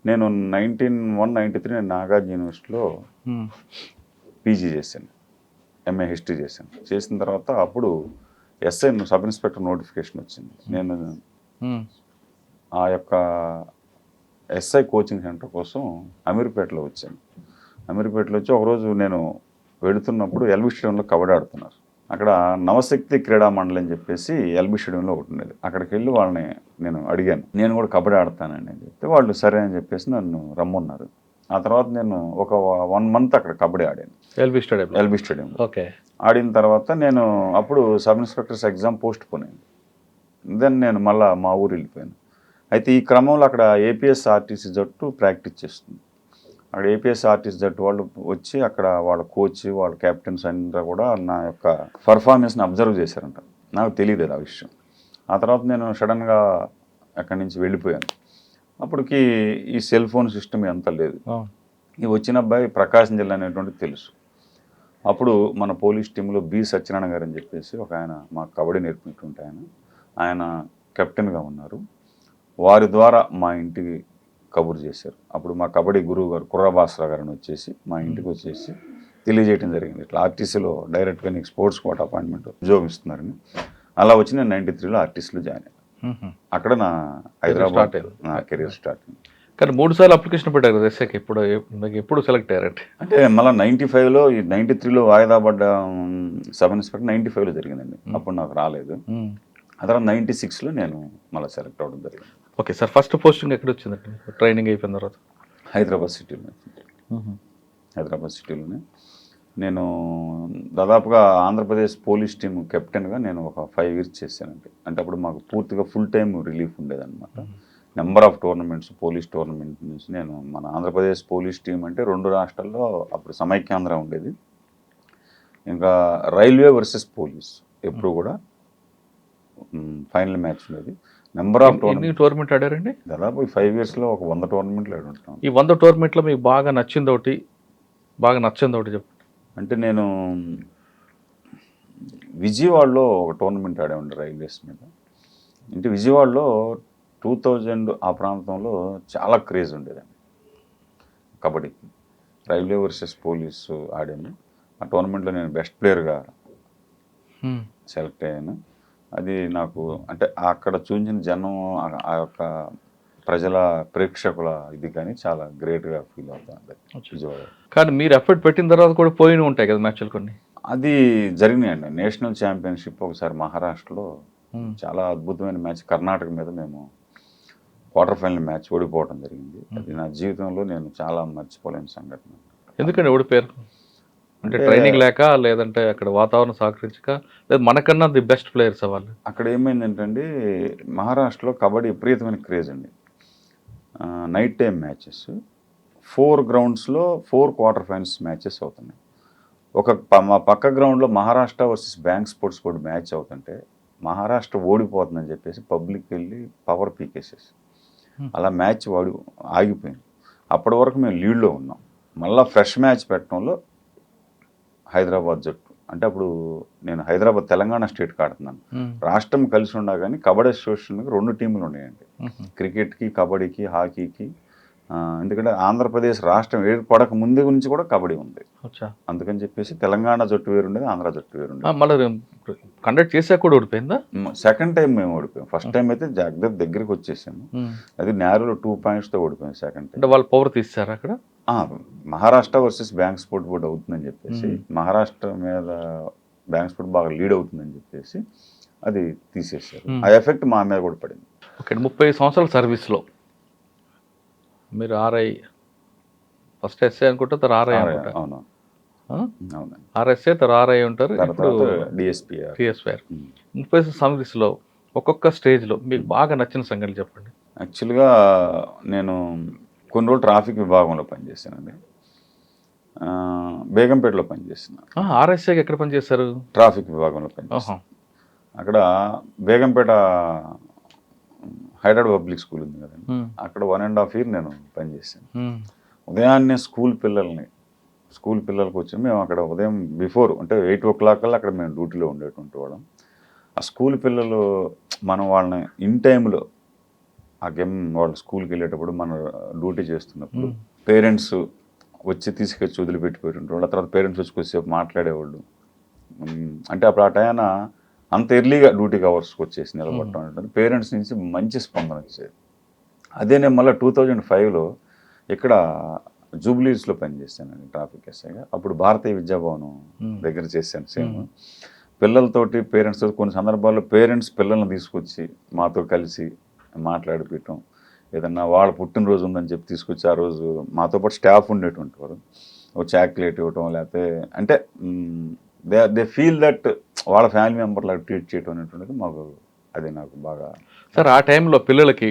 నేను 1993 నేను నాగార్జున యూనివర్సిటీలో పీజీ చేశాను, ఎంఏ హిస్టరీ చేశాను. చేసిన తర్వాత అప్పుడు ఎస్ఐ సబ్ ఇన్స్పెక్టర్ నోటిఫికేషన్ వచ్చింది. నేను ఆ యొక్క ఎస్ఐ కోచింగ్ సెంటర్ కోసం అమీర్పేటలో వచ్చాను. అమీర్పేటలో వచ్చి ఒకరోజు నేను వెళుతున్నప్పుడు ఎల్బీ స్టేడియంలో కబడ్డీ ఆడుతున్నారు. అక్కడ నవశక్తి క్రీడా మండలి అని చెప్పేసి ఎల్బీ స్టేడియంలో ఒకటి ఉండేది. అక్కడికి వెళ్ళి వాళ్ళని నేను అడిగాను, నేను కూడా కబడ్డీ ఆడతానని అని చెప్తే వాళ్ళు సరే అని చెప్పేసి నన్ను రమ్మన్నారు. ఆ తర్వాత నేను ఒక 1 month అక్కడ కబడ్డీ ఆడాను ఎల్బీ స్టేడియంలో. ఓకే. ఆడిన తర్వాత నేను అప్పుడు sub inspectors exam post phone అయింది. దెన్ నేను మళ్ళీ మా ఊరు వెళ్ళిపోయాను. అయితే ఈ క్రమంలో అక్కడ ఏపీఎస్ఆర్టీసీ జట్టు ప్రాక్టీస్ చేస్తుంది. అక్కడ ఏపీఎస్ఆర్టీసీ జట్టు వాళ్ళు వచ్చి అక్కడ వాళ్ళ కోచ్, వాళ్ళ కెప్టెన్స్ అందరూ కూడా నా యొక్క పర్ఫార్మెన్స్ని అబ్జర్వ్ చేశారంట. నాకు తెలియదు ఆ విషయం. ఆ తర్వాత నేను సడన్గా అక్కడి నుంచి వెళ్ళిపోయాను. అప్పటికి ఈ సెల్ ఫోన్ సిస్టమ్ ఎంత లేదు. ఈ వచ్చిన అబ్బాయి ప్రకాశం జిల్లా అనేటువంటిది తెలుసు. అప్పుడు మన పోలీస్ టీంలో బి సత్యనారాయణ గారు అని చెప్పేసి ఒక ఆయన మాకు కబడ్డీ నేర్పుకుంటుంటే ఆయన కెప్టెన్గా ఉన్నారు. వారి ద్వారా మా ఇంటికి కబురు చేశారు. అప్పుడు మా కబడ్డీ గురువు గారు కుర్రభాస్కర్ గారిని వచ్చేసి మా ఇంటికి వచ్చేసి తెలియజేయడం జరిగింది, ఇట్లా ఆర్టీసీలో డైరెక్ట్గా నీకు స్పోర్ట్స్ కోట అపాయింట్మెంట్ ఉద్యోగం ఇస్తున్నారని. అలా వచ్చి నేను 93లో ఆర్టీసీలో జాయిన్ అయ్యాను. అక్కడ నా హైదరాబాద్ నా కెరీర్ స్టార్ట్ అయింది. కానీ 3 సార్లు అప్లికేషన్ పెట్టారు కదా ఎస్ఐకి, ఎప్పుడు సెలెక్ట్ అయ్యారంటే? అంటే మళ్ళీ 95లో 93లో వాయిదా పడ్డ సబ్ ఇన్స్పెక్టర్ 95లో జరిగిందండి. అప్పుడు నాకు రాలేదు. ఆ తర్వాత 96లో నేను మళ్ళీ సెలెక్ట్ అవ్వడం జరిగింది. ఓకే సార్, ఫస్ట్ పోస్టింగ్ ఎక్కడ వచ్చిందండి ట్రైనింగ్ అయిపోయిన తర్వాత? హైదరాబాద్ సిటీలోనే నేను దాదాపుగా ఆంధ్రప్రదేశ్ పోలీస్ టీమ్ కెప్టెన్గా నేను ఒక 5 years చేశానండి. అంటే అప్పుడు మాకు పూర్తిగా ఫుల్ టైం రిలీఫ్ ఉండేదన్నమాట. Number of tournaments, police tournament నుంచి నేను మన ఆంధ్రప్రదేశ్ పోలీస్ టీం అంటే 2 రాష్ట్రాల్లో అప్పుడు సమైక్యాంధ్ర ఉండేది. ఇంకా రైల్వే వర్సెస్ పోలీస్ ఎప్పుడు కూడా ఫైనల్ మ్యాచ్ ఉండేది. నెంబర్ ఆఫ్ టోర్నమెంట్ ఆడారండి? దాదాపు ఈ 5 ఇయర్స్లో ఒక 100 టోర్నమెంట్లు ఆడి ఉంటాం. ఈ 100 టోర్నమెంట్లో మీకు బాగా నచ్చింది ఒకటి చెప్పండి. అంటే నేను విజయవాడలో ఒక టోర్నమెంట్ ఆడేవాడి రైల్వేస్ మీద. అంటే విజయవాడలో 2000 ఆ ప్రాంతంలో చాలా క్రేజ్ ఉండేదండి కబడ్డీకి. రైల్వే వర్సెస్ పోలీసు ఆడాను. ఆ టోర్నమెంట్లో నేను బెస్ట్ ప్లేయర్గా సెలెక్ట్ అయ్యాను. అది నాకు అంటే అక్కడ చూసిన జనం, ఆ యొక్క ప్రజల ప్రేక్షకుల ఇది కానీ చాలా గ్రేట్గా ఫీల్ అవుతుంది విజయవాడ. కానీ మీరు ఎఫర్ట్ పెట్టిన తర్వాత కూడా పోయిన ఉంటాయి కదా మ్యాచ్లు కొన్ని? అది జరిగినాయండి. నేషనల్ ఛాంపియన్షిప్ ఒకసారి మహారాష్ట్రలో చాలా అద్భుతమైన మ్యాచ్, కర్ణాటక మీద మేము క్వార్టర్ ఫైనల్ మ్యాచ్ ఓడిపోవడం జరిగింది. అది నా జీవితంలో నేను చాలా మర్చిపోలేని సంఘటన. ఎందుకంటే ఓడిపోయారు? అంటే ట్రైనింగ్ లేక, లేదంటే అక్కడ వాతావరణం సహకరించక, లేదా మనకన్నా ది బెస్ట్ ప్లేయర్స్ వాళ్ళు? అక్కడ ఏమైందంటే మహారాష్ట్రలో కబడ్డీ విపరీతమైన క్రేజ్ అండి. నైట్ టైం మ్యాచెస్ 4 గ్రౌండ్స్లో 4 క్వార్టర్ ఫైనల్స్ మ్యాచెస్ అవుతున్నాయి. మా పక్క గ్రౌండ్లో Maharashtra versus bank sports board match అవుతుంటే మహారాష్ట్ర ఓడిపోతుందని చెప్పేసి పబ్లిక్ వెళ్ళి పవర్ పీకేసేసి అలా మ్యాచ్ ఆగిపోయింది. అప్పటి వరకు మేము లీడ్లో ఉన్నాం. మళ్ళీ ఫ్రెష్ మ్యాచ్ పెట్టడంలో హైదరాబాద్ జట్టు, అంటే అప్పుడు నేను హైదరాబాద్ తెలంగాణ స్టేట్కి ఆడుతున్నాను. రాష్ట్రం కలిసి ఉన్నా కానీ కబడ్డీ అసోసియేషన్కి 2 టీములు ఉన్నాయండి, క్రికెట్కి, కబడ్డీకి, హాకీకి. ఎందుకంటే ఆంధ్రప్రదేశ్ రాష్ట్రం ఏర్పడక ముందే నుంచి కూడా కబడ్డీ ఉంది. అందుకని చెప్పేసి తెలంగాణ జట్టు వేరుండేది, ఆంధ్ర జట్టు వేరుండేది. మళ్ళీ కండక్ట్ చేసాక కూడా ఓడిపోయిందా? సెకండ్ టైం మేము ఓడిపోయాం. ఫస్ట్ టైం అయితే జగదీప్ దగ్గరికి వచ్చేసాము. అది నేరులో 2 పాయింట్స్తో ఓడిపోయాం. సెకండ్ టైం అంటే వాళ్ళు పవర్ తీస్తారు అక్కడ. Maharashtra versus bank sport board అవుతుందని చెప్పేసి, మహారాష్ట్ర మీద బ్యాంక్ స్పోర్ట్ బాగా లీడ్ అవుతుందని చెప్పేసి అది తీసేసారు. ఆ ఎఫెక్ట్ మా మీద కూడా పడింది. ఓకే, 30 సంవత్సరాల సర్వీస్లో మీరు ఆర్ఐ, ఫస్ట్ ఎస్ఐ అనుకుంటే తర్వాత ఆర్ఐ అనుకుంటా. అవును, అవునండి. ఆర్ఎస్ఐ తర్వాత ఆర్ఐ ఉంటారు, ఇప్పుడు డిఎస్పీ. 30 సర్వీస్లో ఒక్కొక్క స్టేజ్లో మీకు బాగా నచ్చిన సంగతి చెప్పండి. యాక్చువల్గా నేను కొన్ని రోజులు ట్రాఫిక్ విభాగంలో పనిచేశానండి. బేగంపేటలో పనిచేసిన. ఆర్ఎస్ఐకి ఎక్కడ పనిచేస్తారు? ట్రాఫిక్ విభాగంలో పనిచేస్తాను. అక్కడ బేగంపేట హైదరాబాద్ పబ్లిక్ స్కూల్ ఉంది కదండి, అక్కడ 1.5 year నేను పనిచేశాను. ఉదయాన్నే స్కూల్ పిల్లలకి వచ్చి మేము అక్కడ ఉదయం బిఫోర్ అంటే 8 o'clock కల్లా అక్కడ మేము డ్యూటీలో ఉండేటువంటి వాళ్ళం. ఆ స్కూల్ పిల్లలు మనం వాళ్ళని ఇన్ టైంలో ఆ గేమ్ వాళ్ళు స్కూల్కి వెళ్ళేటప్పుడు మన డ్యూటీ చేస్తున్నప్పుడు పేరెంట్స్ వచ్చి తీసుకొచ్చి వదిలిపెట్టిపోయేటువంటి వాళ్ళు. తర్వాత పేరెంట్స్ వచ్చి కొద్దిసేపు మాట్లాడేవాళ్ళు. అంటే అప్పుడు ఆ టైం అంత ఎర్లీగా డ్యూటీకి అవర్స్కి వచ్చేసి నిలబడటం ఉంటుంది. పేరెంట్స్ నుంచి మంచి స్పందన వచ్చేది. అదే నేను మళ్ళీ 2005లో ఇక్కడ జూబ్లీస్లో పనిచేశానండి ట్రాఫిక్ ఎస్ఐగా. అప్పుడు భారతీయ విద్యాభవనం దగ్గర చేశాను సేమ్. పిల్లలతోటి పేరెంట్స్ కొన్ని సందర్భాల్లో పేరెంట్స్ పిల్లల్ని తీసుకొచ్చి మాతో కలిసి మాట్లాడిపించడం, ఏదన్నా వాళ్ళ పుట్టినరోజు ఉందని చెప్పి తీసుకొచ్చి ఆ రోజు మాతో పాటు స్టాఫ్ ఉండేటువంటి వారు ఒక చాక్లెట్ ఇవ్వటం, లేకపోతే అంటే దే ఫీల్ దట్ వాళ్ళ ఫ్యామిలీ మెంబర్ లాగా ట్రీట్ చేయడం అనేటువంటిది మాకు, అది నాకు బాగా. సార్ ఆ టైంలో పిల్లలకి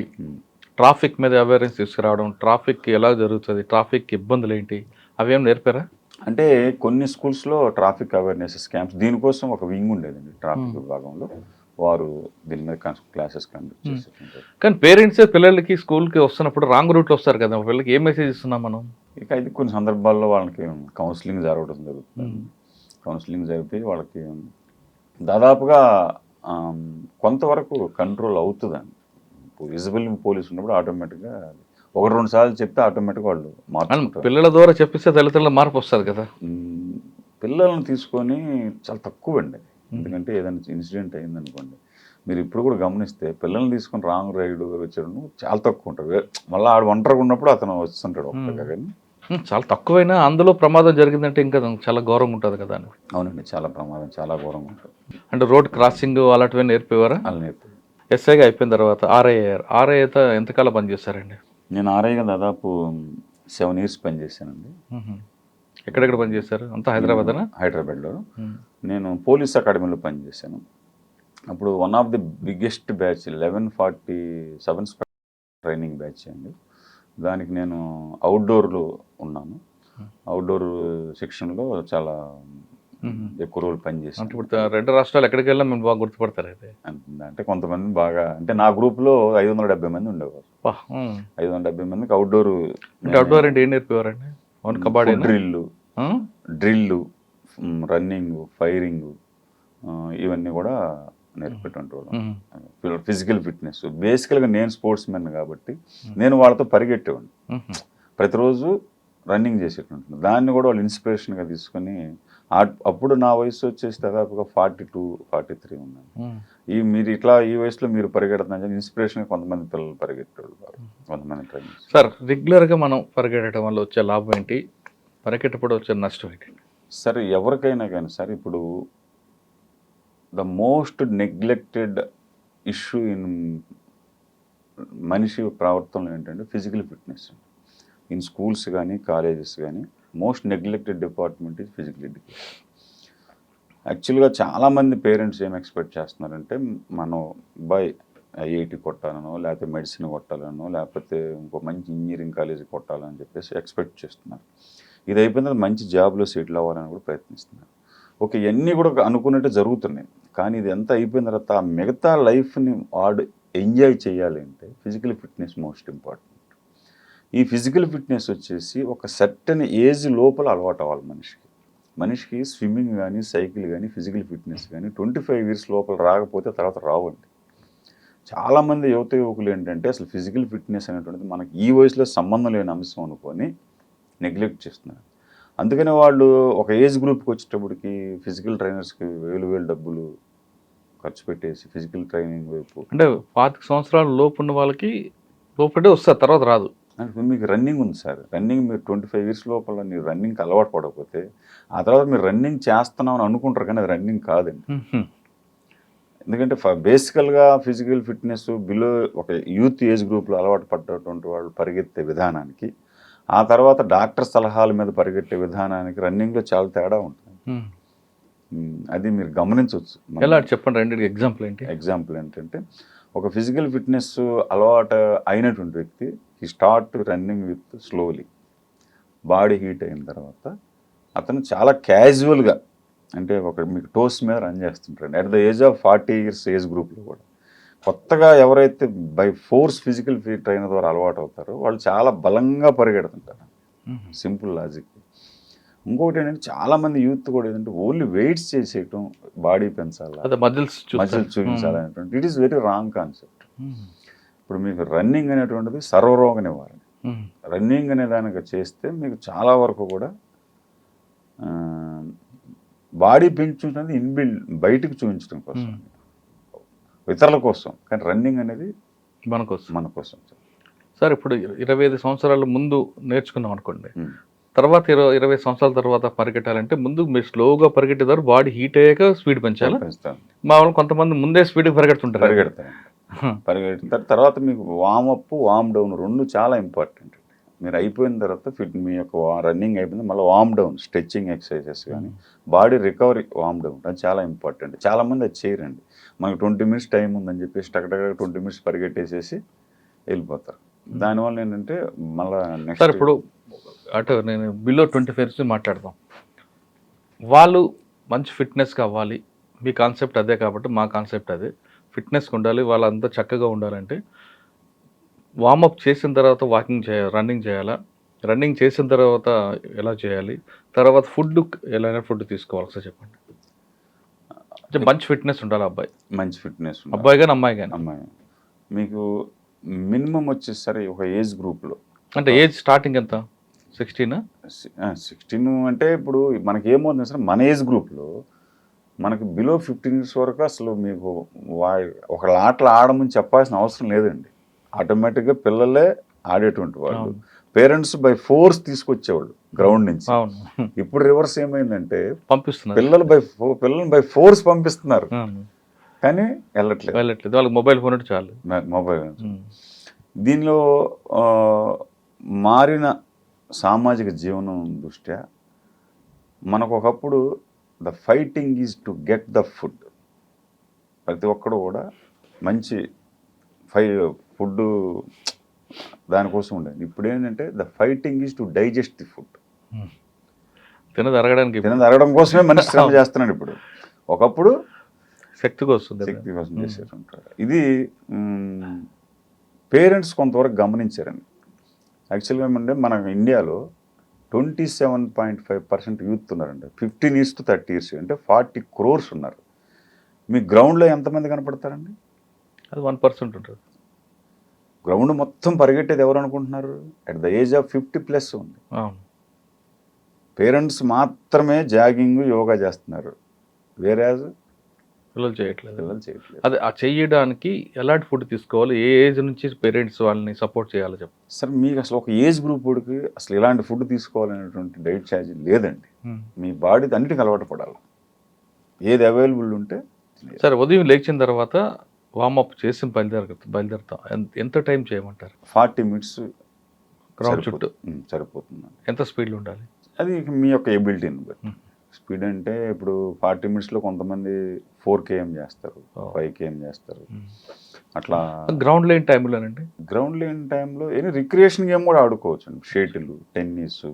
ట్రాఫిక్ మీద అవేర్నెస్ తీసుకురావడం, ట్రాఫిక్ ఎలా జరుగుతుంది, ట్రాఫిక్ ఇబ్బందులు ఏంటి, అవేం నేర్పారా? అంటే కొన్ని స్కూల్స్లో ట్రాఫిక్ అవేర్నెస్ క్యాంప్స్ దీనికోసం ఒక వింగ్ ఉండేదండి ట్రాఫిక్ విభాగంలో, వారు దీని మీద క్లాసెస్ కండక్ట్ చేసేటుంటారు. కానీ పేరెంట్సే పిల్లలకి స్కూల్కి వస్తున్నప్పుడు రాంగ్ రూట్లో వస్తారు కదా, పిల్లలకి ఏం మెసేజ్ ఇస్తున్నాం మనం? ఇక ఇది కొన్ని సందర్భాల్లో వాళ్ళకి కౌన్సిలింగ్ జరగడం జరుగుతుంది. కౌన్సిలింగ్ జరిపి వాళ్ళకి దాదాపుగా కొంతవరకు కంట్రోల్ అవుతుందండి. విజిబుల్ పోలీస్ ఉన్నప్పుడు ఆటోమేటిక్గా 1-2 సార్లు చెప్తే ఆటోమేటిక్గా వాళ్ళు మార్చుకుంటారు. పిల్లల ద్వారా చెప్పిస్తే తల్లిదండ్రుల మార్పు వస్తుంది కదా. పిల్లల్ని తీసుకొని చాలా తక్కువ అండి. ఎందుకంటే ఏదైనా ఇన్సిడెంట్ అయిందనుకోండి, మీరు ఇప్పుడు కూడా గమనిస్తే పిల్లల్ని తీసుకొని రాంగ్ రైడ్ వచ్చాడు చాలా తక్కువ ఉంటారు. మళ్ళీ ఆడు ఒంటరిగా ఉన్నప్పుడు అతను వస్తుంటాడు ఒక్కగా, కానీ చాలా తక్కువైనా అందులో ప్రమాదం జరిగిందంటే ఇంకా చాలా ఘోరంగా ఉంటుంది కదా అని. అవునండి, చాలా ప్రమాదం, చాలా ఘోరంగా ఉంటుంది. అంటే రోడ్ క్రాసింగ్ అలాంటివి నేర్పేవారా? అలా నేర్పి ఎస్ఐగా అయిపోయిన తర్వాత ఆర్ఐ అయ్యారు. ఆర్ఐ అయితే ఎంతకాలం పనిచేస్తారండి? నేను ఆర్ఐగా దాదాపు 7 years పనిచేశానండి. ఎక్కడెక్కడ పనిచేశారు? అంతా హైదరాబాదేనా? హైదరాబాద్లో. నేను పోలీస్ అకాడమీలో పనిచేశాను. అప్పుడు one of the biggest batch 1147 training batch అండి. దానికి నేను అవుట్డోర్లో ఉన్నాను. అవుట్డోర్ సెక్షన్లో చాలా ఎక్కువ రోజులు అంటే పనిచేసాను. ఇప్పుడు 2 రాష్ట్రాలు ఎక్కడికి వెళ్ళినా మేము బాగా గుర్తుపడతారు అయితే. అంటే కొంతమంది బాగా అంటే నా గ్రూప్లో 570 మంది ఉండేవారు. 570 మందికి అవుట్డోర్ అంటే అవుట్డోర్ అంటే ఏం నేర్పేవారండి? అవును, కబడ్డీ డ్రిల్లు, రన్నింగ్, ఫైరింగ్ ఇవన్నీ కూడా నేర్పేటువంటి వాళ్ళం. ఫిజికల్ ఫిట్నెస్ బేసికల్గా నేను స్పోర్ట్స్ మెన్ కాబట్టి నేను వాళ్ళతో పరిగెట్టేవాడిని. ప్రతిరోజు రన్నింగ్ చేసేటువంటి దాన్ని కూడా వాళ్ళు ఇన్స్పిరేషన్గా తీసుకొని అప్పుడు నా వయసు వచ్చేసి దాదాపుగా 42, 43 ఉన్నాను. మీరు ఇట్లా ఈ వయసులో మీరు పరిగెడుతున్నారు ఇన్స్పిరేషన్గా కొంతమంది పిల్లలు పరిగెట్టేవాళ్ళు, కొంతమంది ట్రైనింగ్. సార్, రెగ్యులర్గా మనం పరిగెట్టడం వల్ల వచ్చే లాభం ఏంటి? పరిగెట్టప్పుడు వచ్చే నష్టం ఏంటి? సరే, ఎవరికైనా కానీ సార్, ఇప్పుడు the most neglected issue in మనిషి ప్రవర్తనలో ఏంటంటే ఫిజికల్ ఫిట్నెస్. ఇన్ స్కూల్స్ కానీ కాలేజెస్ కానీ most neglected department is physical education. యాక్చువల్గా చాలామంది పేరెంట్స్ ఏం ఎక్స్పెక్ట్ చేస్తున్నారంటే మనం ఐఐటి కొట్టాలనో లేకపోతే మెడిసిన్ కొట్టాలనో లేకపోతే ఇంకో మంచి ఇంజనీరింగ్ కాలేజ్ కొట్టాలని చెప్పేసి ఎక్స్పెక్ట్ చేస్తున్నారు. ఇది అయిపోయిన తర్వాత మంచి జాబ్లో సెటిల్ అవ్వాలని కూడా ప్రయత్నిస్తున్నారు. ఓకే, ఇవన్నీ కూడా అనుకున్నట్టు జరుగుతున్నాయి. కానీ ఇది ఎంత అయిపోయిన తర్వాత ఆ మిగతా లైఫ్ని వాడు ఎంజాయ్ చేయాలి అంటే ఫిజికల్ ఫిట్నెస్ మోస్ట్ ఇంపార్టెంట్. ఈ ఫిజికల్ ఫిట్నెస్ వచ్చేసి ఒక సర్టెన్ ఏజ్ లోపల అలవాటు అవ్వాలి మనిషికి స్విమ్మింగ్ కానీ సైకిల్ కానీ ఫిజికల్ ఫిట్నెస్ కానీ 25 years లోపల రాకపోతే తర్వాత రావండి. చాలామంది యువకులు ఏంటంటే అసలు ఫిజికల్ ఫిట్నెస్ అనేటువంటిది మనకి ఈ వయసులో సంబంధం లేని అంశం అనుకొని నెగ్లెక్ట్ చేస్తున్నారు. అందుకని వాళ్ళు ఒక ఏజ్ గ్రూప్కి వచ్చేటప్పటికి ఫిజికల్ ట్రైనర్స్కి వేలు డబ్బులు ఖర్చు పెట్టేసి ఫిజికల్ ట్రైనింగ్ వైపు. అంటే 25 సంవత్సరాల లోపు ఉన్న వాళ్ళకి లోపలే వస్తారు, తర్వాత రాదు. అంటే మీకు రన్నింగ్ ఉంది సార్, రన్నింగ్ మీరు 25 years లోపల మీరు రన్నింగ్కి అలవాటు పడకపోతే ఆ తర్వాత మీరు రన్నింగ్ చేస్తున్నామని అనుకుంటారు, కానీ అది రన్నింగ్ కాదండి. ఎందుకంటే బేసికల్గా ఫిజికల్ ఫిట్నెస్ బిలో ఒక యూత్ ఏజ్ గ్రూప్లో అలవాటు పడ్డటువంటి వాళ్ళు పరిగెత్తే విధానానికి ఆ తర్వాత డాక్టర్ సలహాల మీద పరిగెట్టే విధానానికి రన్నింగ్లో చాలా తేడా ఉంటుంది. అది మీరు గమనించవచ్చు. ఎలా చెప్పండి, రెండింటికి ఎగ్జాంపుల్ ఏంటి? ఎగ్జాంపుల్ ఏంటంటే ఒక ఫిజికల్ ఫిట్నెస్ అలవాటు అయినటువంటి వ్యక్తి ఈ start running with slowly, body heat అయిన తర్వాత అతను చాలా క్యాజువల్గా అంటే మీకు టోస్ మీద రన్ చేస్తుంటాడు. At the age of 40 years age గ్రూప్లో కూడా కొత్తగా ఎవరైతే బై ఫోర్స్ ఫిజికల్ ట్రైనర్ ద్వారా అలవాటు అవుతారో వాళ్ళు చాలా బలంగా పరిగెడుతుంటారు. Simple logic. ఇంకొకటి ఏంటంటే చాలామంది యూత్ కూడా ఏంటంటే ఓన్లీ వెయిట్స్ చేసేయటం, బాడీ పెంచాలి, మజిల్స్ చూపించాలనేటువంటి it is very wrong concept. ఇప్పుడు మీకు రన్నింగ్ అనేటువంటిది సర్వరోగ నివారణ. రన్నింగ్ అనే దానికి చేస్తే మీకు చాలా వరకు కూడా బాడీ పెంచుతుంది బయటకు చూపించడం కోసం, ఇతరుల కోసం. కానీ రన్నింగ్ అనేది మన కోసం. సార్, ఇప్పుడు 25 సంవత్సరాల ముందు నేర్చుకున్నాం అనుకోండి, తర్వాత 20 సంవత్సరాల తర్వాత పరిగెట్టాలంటే ముందు మీరు స్లోగా పరిగెట్టేదారు, బాడీ హీట్ అయ్యాక స్పీడ్ పెంచాలి. మామూలు కొంతమంది ముందే స్పీడ్కి పరిగెడుతుంటారు. తర్వాత మీకు వామప్, వామ్ డౌన్ రెండు చాలా ఇంపార్టెంట్. మీరు అయిపోయిన తర్వాత మీ యొక్క రన్నింగ్ అయిపోయింది మళ్ళీ వామ్ డౌన్, స్ట్రెచ్చింగ్ ఎక్సర్సైజెస్ కానీ బాడీ రికవరీ వామ్ డౌన్ అది చాలా ఇంపార్టెంట్. చాలామంది అది చేయరండి. మనకు 20 minutes టైం ఉందని చెప్పేసి టకటక 20 minutes పరిగెట్టేసేసి వెళ్ళిపోతారు. దానివల్ల ఏంటంటే మళ్ళీ నెక్స్ట్. సార్, ఇప్పుడు అటు నేను బిలో 25 years మాట్లాడదాం, వాళ్ళు మంచి ఫిట్నెస్గా అవ్వాలి. మీ కాన్సెప్ట్ అదే కాబట్టి మా కాన్సెప్ట్ అదే, ఫిట్నెస్గా ఉండాలి, వాళ్ళంతా చక్కగా ఉండాలంటే వార్మప్ చేసిన తర్వాత వాకింగ్ చేయాలి, రన్నింగ్ చేయాలా, రన్నింగ్ చేసిన తర్వాత ఎలా చేయాలి, తర్వాత ఫుడ్ ఎలా ఫుడ్ తీసుకోవాలి సార్ చెప్పండి. మంచి ఫిట్నెస్ ఉండాలి అబ్బాయి, మంచి ఫిట్నెస్ అబ్బాయి కానీ అమ్మాయి కానీ. మీకు మినిమం వచ్చేసరి ఒక ఏజ్ గ్రూప్లో అంటే ఏజ్ స్టార్టింగ్ ఎంత? 16 అంటే ఇప్పుడు మనకి ఏమవుతుంది సార్, మన ఏజ్ గ్రూప్లో మనకి బిలో 15 years వరకు అసలు మీకు ఒకళ్ళ ఆటలు ఆడమని చెప్పాల్సిన అవసరం లేదండి. ఆటోమేటిక్గా పిల్లలే ఆడేటువంటి వాళ్ళు. పేరెంట్స్ బై ఫోర్స్ తీసుకొచ్చేవాళ్ళు గ్రౌండ్ నుంచి. ఇప్పుడు రివర్స్ ఏమైందంటే పంపిస్తున్నారు, పిల్లల్ని బై ఫోర్స్ పంపిస్తున్నారు, కానీ వెళ్ళట్లేదు. వాళ్ళకి మొబైల్ ఫోన్ చాలు. మొబైల్. దీనిలో మారిన సామాజిక జీవనం దృష్ట్యా మనకు ఒకప్పుడు the fighting is to get the food. ప్రతి ఒక్కడు కూడా మంచి ఫుడ్ దానికోసం ఉండేది. ఇప్పుడు ఏంటంటే the fighting is to digest the food. తినది అరగడానికి తినది అరగడం కోసమే మనిషి శ్రమ చేస్తున్నాడు ఇప్పుడు. ఒకప్పుడు శక్తికి వస్తుంది. శక్తి కోసం చేసేటుంటారు. ఇది పేరెంట్స్ కొంతవరకు గమనించారండి. యాక్చువల్గా ఏమంటే మన ఇండియాలో 27.5% యూత్ ఉన్నారండి. 15 years to 30 years అంటే 40 crores ఉన్నారు. మీ గ్రౌండ్లో ఎంతమంది కనపడతారండి? అది 1% ఉంటుంది. గ్రౌండ్ మొత్తం పరిగెట్టేది ఎవరు అనుకుంటున్నారు? అట్ ద ఏజ్ ఆఫ్ 50+ ఉంది. పేరెంట్స్ మాత్రమే జాగింగ్ యోగా చేస్తున్నారు, వేరే పిల్లలు చేయట్లేదు. పిల్లలు చేయట్లేదు. అదే ఆ చేయడానికి ఎలాంటి ఫుడ్ తీసుకోవాలి, ఏ ఏజ్ నుంచి పేరెంట్స్ వాళ్ళని సపోర్ట్ చేయాలో చెప్పు. సార్ మీకు అసలు ఒక ఏజ్ గ్రూప్ వాడికి అసలు ఇలాంటి ఫుడ్ తీసుకోవాలనేటువంటి డైట్ ఛార్జ్ లేదండి. మీ బాడీ అన్నిటికీ అలవాటు పడాలి, ఏది అవైలబుల్ ఉంటే. సరే, ఉదయం లేచిన తర్వాత వార్మప్ చేసి బయలుదేరుతాం. ఎంత టైం చేయమంటారు? 40 minutes గ్రౌండ్ చుట్టూ సరిపోతుంది. ఎంత స్పీడ్లో ఉండాలి? అది మీ యొక్క ఎబిలిటీని బట్టి. స్పీడ్ అంటే ఇప్పుడు 40 minutesలో కొంతమంది 4 km చేస్తారు, 5 km చేస్తారు. అట్లా గ్రౌండ్ లేని టైంలోనండి. గ్రౌండ్ లేని టైంలో ఏదో రిక్రియేషన్ గేమ్ కూడా ఆడుకోవచ్చు అండి. Shuttle, tennis,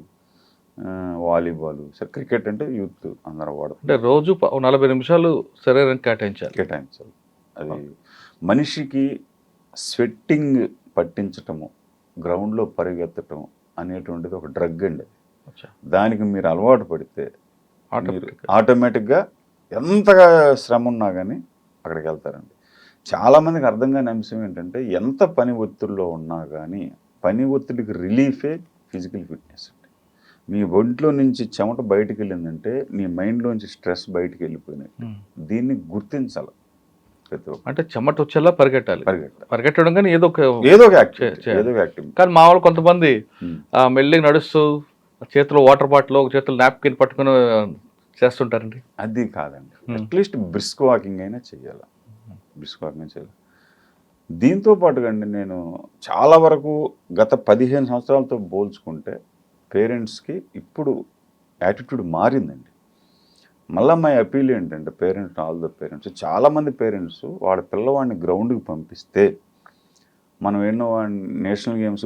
volleyball. సరే, క్రికెట్ అంటే యూత్ అందరూ వాడుతారు. అంటే రోజు 40 నిమిషాలు శరీరానికి కేటాయించాలి. అది మనిషికి స్వెట్టింగ్ పట్టించటము, గ్రౌండ్లో పరిగెత్తటం అనేటువంటిది ఒక డ్రగ్ అండి. దానికి మీరు అలవాటు పడితే ఆటోమేటిక్గా ఎంతగా శ్రమ ఉన్నా కానీ అక్కడికి వెళ్తారండి. చాలామందికి అర్థం కాని అంశం ఏంటంటే ఎంత పని ఒత్తిడిలో ఉన్నా కానీ పని ఒత్తిడికి రిలీఫే ఫిజికల్ ఫిట్నెస్ అండి. మీ ఒంట్లో నుంచి చెమట బయటకు వెళ్ళిందంటే నీ మైండ్లోంచి స్ట్రెస్ బయటకు వెళ్ళిపోయినట్టు. దీన్ని గుర్తించాలి. అంటే చెమట వచ్చేలా పరిగెట్టడం కానీ ఏదో ఒక యాక్టివిటీ. కానీ మా వాళ్ళు కొంతమంది మెల్లిగా నడుస్తూ చేతిలో వాటర్ బాటిల్, ఒక చేతిలో నాప్కిన్ పట్టుకుని చేస్తుంటారండి. అది కాదండి. అట్లీస్ట్ బ్రిస్క్ వాకింగ్ అయినా చేయాలి. దీంతో పాటుగా అండి నేను చాలా వరకు గత 15 సంవత్సరాలతో పోల్చుకుంటే పేరెంట్స్కి ఇప్పుడు యాటిట్యూడ్ మారిందండి. మళ్ళీ మా అపీల్ ఏంటంటే ఆల్ ద పేరెంట్స్, చాలామంది పేరెంట్స్ వాళ్ళ పిల్లవాడిని గ్రౌండ్కి పంపిస్తే మనం ఎన్నో నేషనల్ గేమ్స్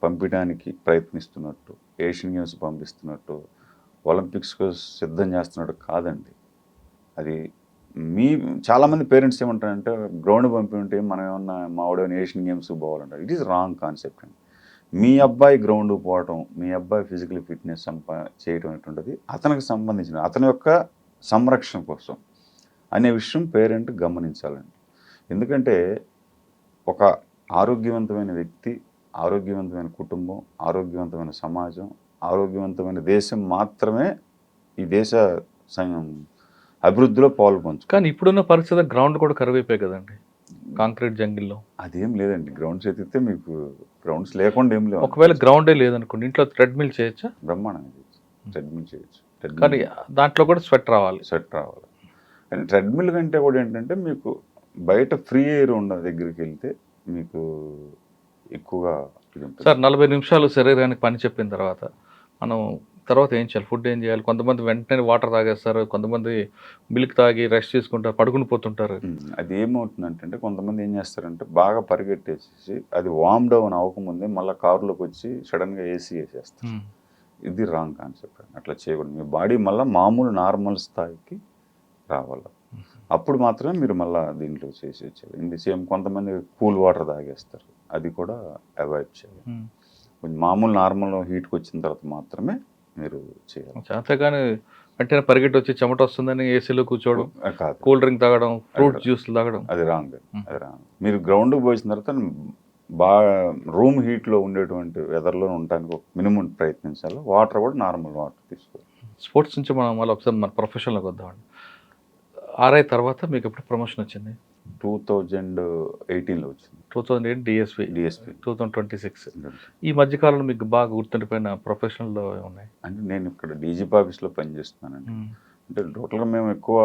పంపించడానికి ప్రయత్నిస్తున్నట్టు, ఏషియన్ గేమ్స్ పంపిస్తున్నట్టు, ఒలింపిక్స్కు సిద్ధం చేస్తున్నట్టు కాదండి. అది చాలామంది పేరెంట్స్ ఏమంటారంటే గ్రౌండ్ పంపింటే మనం ఏమన్నా మావాడేమైనా ఏషియన్ గేమ్స్ పోవాలంటారు. ఇట్ ఈస్ రాంగ్ కాన్సెప్ట్ అండి. మీ అబ్బాయి గ్రౌండ్ పోవటం, మీ అబ్బాయి ఫిజికల్ ఫిట్నెస్ చేయటం అనేటువంటిది అతనికి సంబంధించిన అతని యొక్క సంరక్షణ కోసం అనే విషయం పేరెంట్ గమనించాలండి. ఎందుకంటే ఒక ఆరోగ్యవంతమైన వ్యక్తి, ఆరోగ్యవంతమైన కుటుంబం, ఆరోగ్యవంతమైన సమాజం, ఆరోగ్యవంతమైన దేశం మాత్రమే ఈ దేశ అభివృద్ధిలో పాల్పంచు. కానీ ఇప్పుడున్న పరిస్థితి గ్రౌండ్ కూడా కరువైపోయాయి కదండి, కాంక్రీట్ జంగిల్లో. అదేం లేదండి. గ్రౌండ్స్ ఎత్తితే మీకు గ్రౌండ్స్ లేకుండా ఏం లేవు. ఒకవేళ గ్రౌండే లేదనుకోండి, ఇంట్లో ట్రెడ్మిల్ చేయొచ్చా? బ్రహ్మాండంగా చేయొచ్చు. ట్రెడ్మిల్ చేయొచ్చు. కానీ దాంట్లో కూడా స్వెట్ రావాలి. కానీ ట్రెడ్మిల్ కంటే కూడా ఏంటంటే మీకు బయట ఫ్రీ ఎయిర్ ఉన్న దగ్గరికి వెళ్తే మీకు ఎక్కువగా. సార్, 40 నిమిషాలు శరీరానికి పని చెప్పిన తర్వాత మనం ఏం చేయాలి? ఫుడ్ ఏం చేయాలి? కొంతమంది వెంటనే వాటర్ తాగేస్తారు, కొంతమంది మిల్క్ తాగి రెస్ట్ తీసుకుంటారు, పడుకుని పోతుంటారు. అది ఏమవుతుందంటే కొంతమంది ఏం చేస్తారంటే బాగా పరిగెట్టేసి అది వామ్ డౌన్ అవ్వకముందే మళ్ళీ కారులోకి వచ్చి సడన్గా ఏసీ వేసేస్తారు. ఇది రాంగ్ కాన్సెప్ట్. అట్లా చేయకూడదు. మీ బాడీ మళ్ళీ మామూలు నార్మల్ స్థాయికి రావాలి. అప్పుడు మాత్రమే మీరు మళ్ళీ దీంట్లో చేసి వచ్చేది. ఇది సేమ్ కొంతమంది కూల్ వాటర్ తాగేస్తారు, అది కూడా అవాయిడ్ చేయాలి. కొంచెం మామూలు నార్మల్ హీట్కి వచ్చిన తర్వాత మాత్రమే మీరు చేయాలి. అంతేగాని వెంటనే పరిగెట్టి వచ్చి చెమట వస్తుందని ఏసీలో కూర్చోవడం, కూల్ డ్రింక్ తాగడం, ఫ్రూట్ జ్యూస్లు తాగడం అది రాంగ్. మీరు గ్రౌండ్కి పోసిన తర్వాత బాగా రూమ్ హీట్లో ఉండేటువంటి వెదర్లో ఉండటానికి మినిమం ప్రయత్నించాలి. వాటర్ కూడా నార్మల్ వాటర్ తీసుకోవాలి. స్పోర్ట్స్ నుంచి మనం మళ్ళీ ఒకసారి మన ప్రొఫెషన్లోకి వద్దామండి. ఆర్ఐ తర్వాత మీకు ఎప్పుడు ప్రమోషన్ వచ్చింది? 2018లో వచ్చింది. 2008 డిఎస్పీ 2026. ఈ మధ్యకాలంలో మీకు బాగా గుర్తుండిపోయిన ప్రొఫెషనల్లో ఉన్నాయి? అంటే నేను ఇక్కడ డీజీపీ ఆఫీస్లో పనిచేస్తున్నానండి. అంటే టోటల్గా మేము ఎక్కువ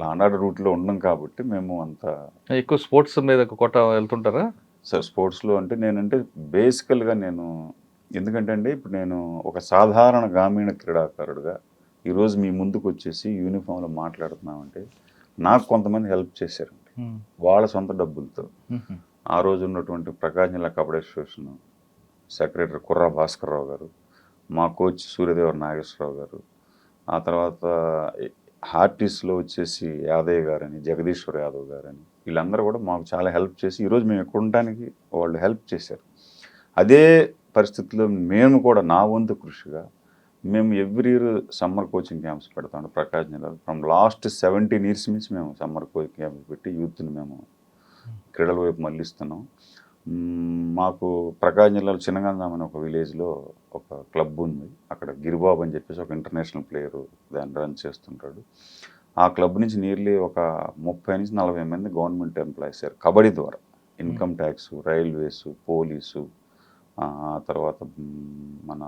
లాండాడ రూట్లో ఉన్నాం కాబట్టి మేము అంత ఎక్కువ స్పోర్ట్స్ మీద కొట్ట వెళ్తుంటారా సార్? స్పోర్ట్స్లో అంటే నేనంటే బేసికల్గా ఎందుకంటే అండి ఇప్పుడు నేను ఒక సాధారణ గ్రామీణ క్రీడాకారుడుగా ఈరోజు మీ ముందుకు వచ్చేసి యూనిఫామ్లో మాట్లాడుతున్నామంటే నాకు కొంతమంది హెల్ప్ చేశారండి వాళ్ళ సొంత డబ్బులతో. ఆ రోజు ఉన్నటువంటి ప్రకాశం జిల్లా కబడ్డీ అసోసియేషన్ సెక్రటరీ కుర్రా భాస్కర్రావు గారు, మా కోచ్ సూర్యదేవర నాగేశ్వరరావు గారు, ఆ తర్వాత హార్టిస్ట్లో వచ్చేసి యాదయ్య గారని, జగదీశ్వర్ యాదవ్ గారని, వీళ్ళందరూ కూడా మాకు చాలా హెల్ప్ చేసి ఈరోజు మేము ఇక్కడ ఉండడానికి వాళ్ళు హెల్ప్ చేశారు. అదే పరిస్థితుల్లో మేము కూడా నా వంతు కృషిగా మేము every year summer coaching camps పెడతాం ప్రకాశం జిల్లాలో. ఫ్రమ్ లాస్ట్ 17 years నుంచి మేము సమ్మర్ కోచింగ్ క్యాంప్స్ పెట్టి యూత్ని మేము క్రీడల వైపు మళ్ళిస్తున్నాం. మాకు ప్రకాశం జిల్లాలో చిన్నగంజాం అనే ఒక విలేజ్లో ఒక క్లబ్ ఉంది. అక్కడ గిరిబాబు అని చెప్పేసి ఒక ఇంటర్నేషనల్ ప్లేయరు దాన్ని రన్ చేస్తుంటాడు. ఆ క్లబ్ నుంచి నియర్లీ ఒక 30 నుంచి 40 మంది గవర్నమెంట్ ఎంప్లాయీస్ కబడ్డీ ద్వారా ఇన్కమ్ ట్యాక్స్, రైల్వేసు, పోలీసు, ఆ తర్వాత మన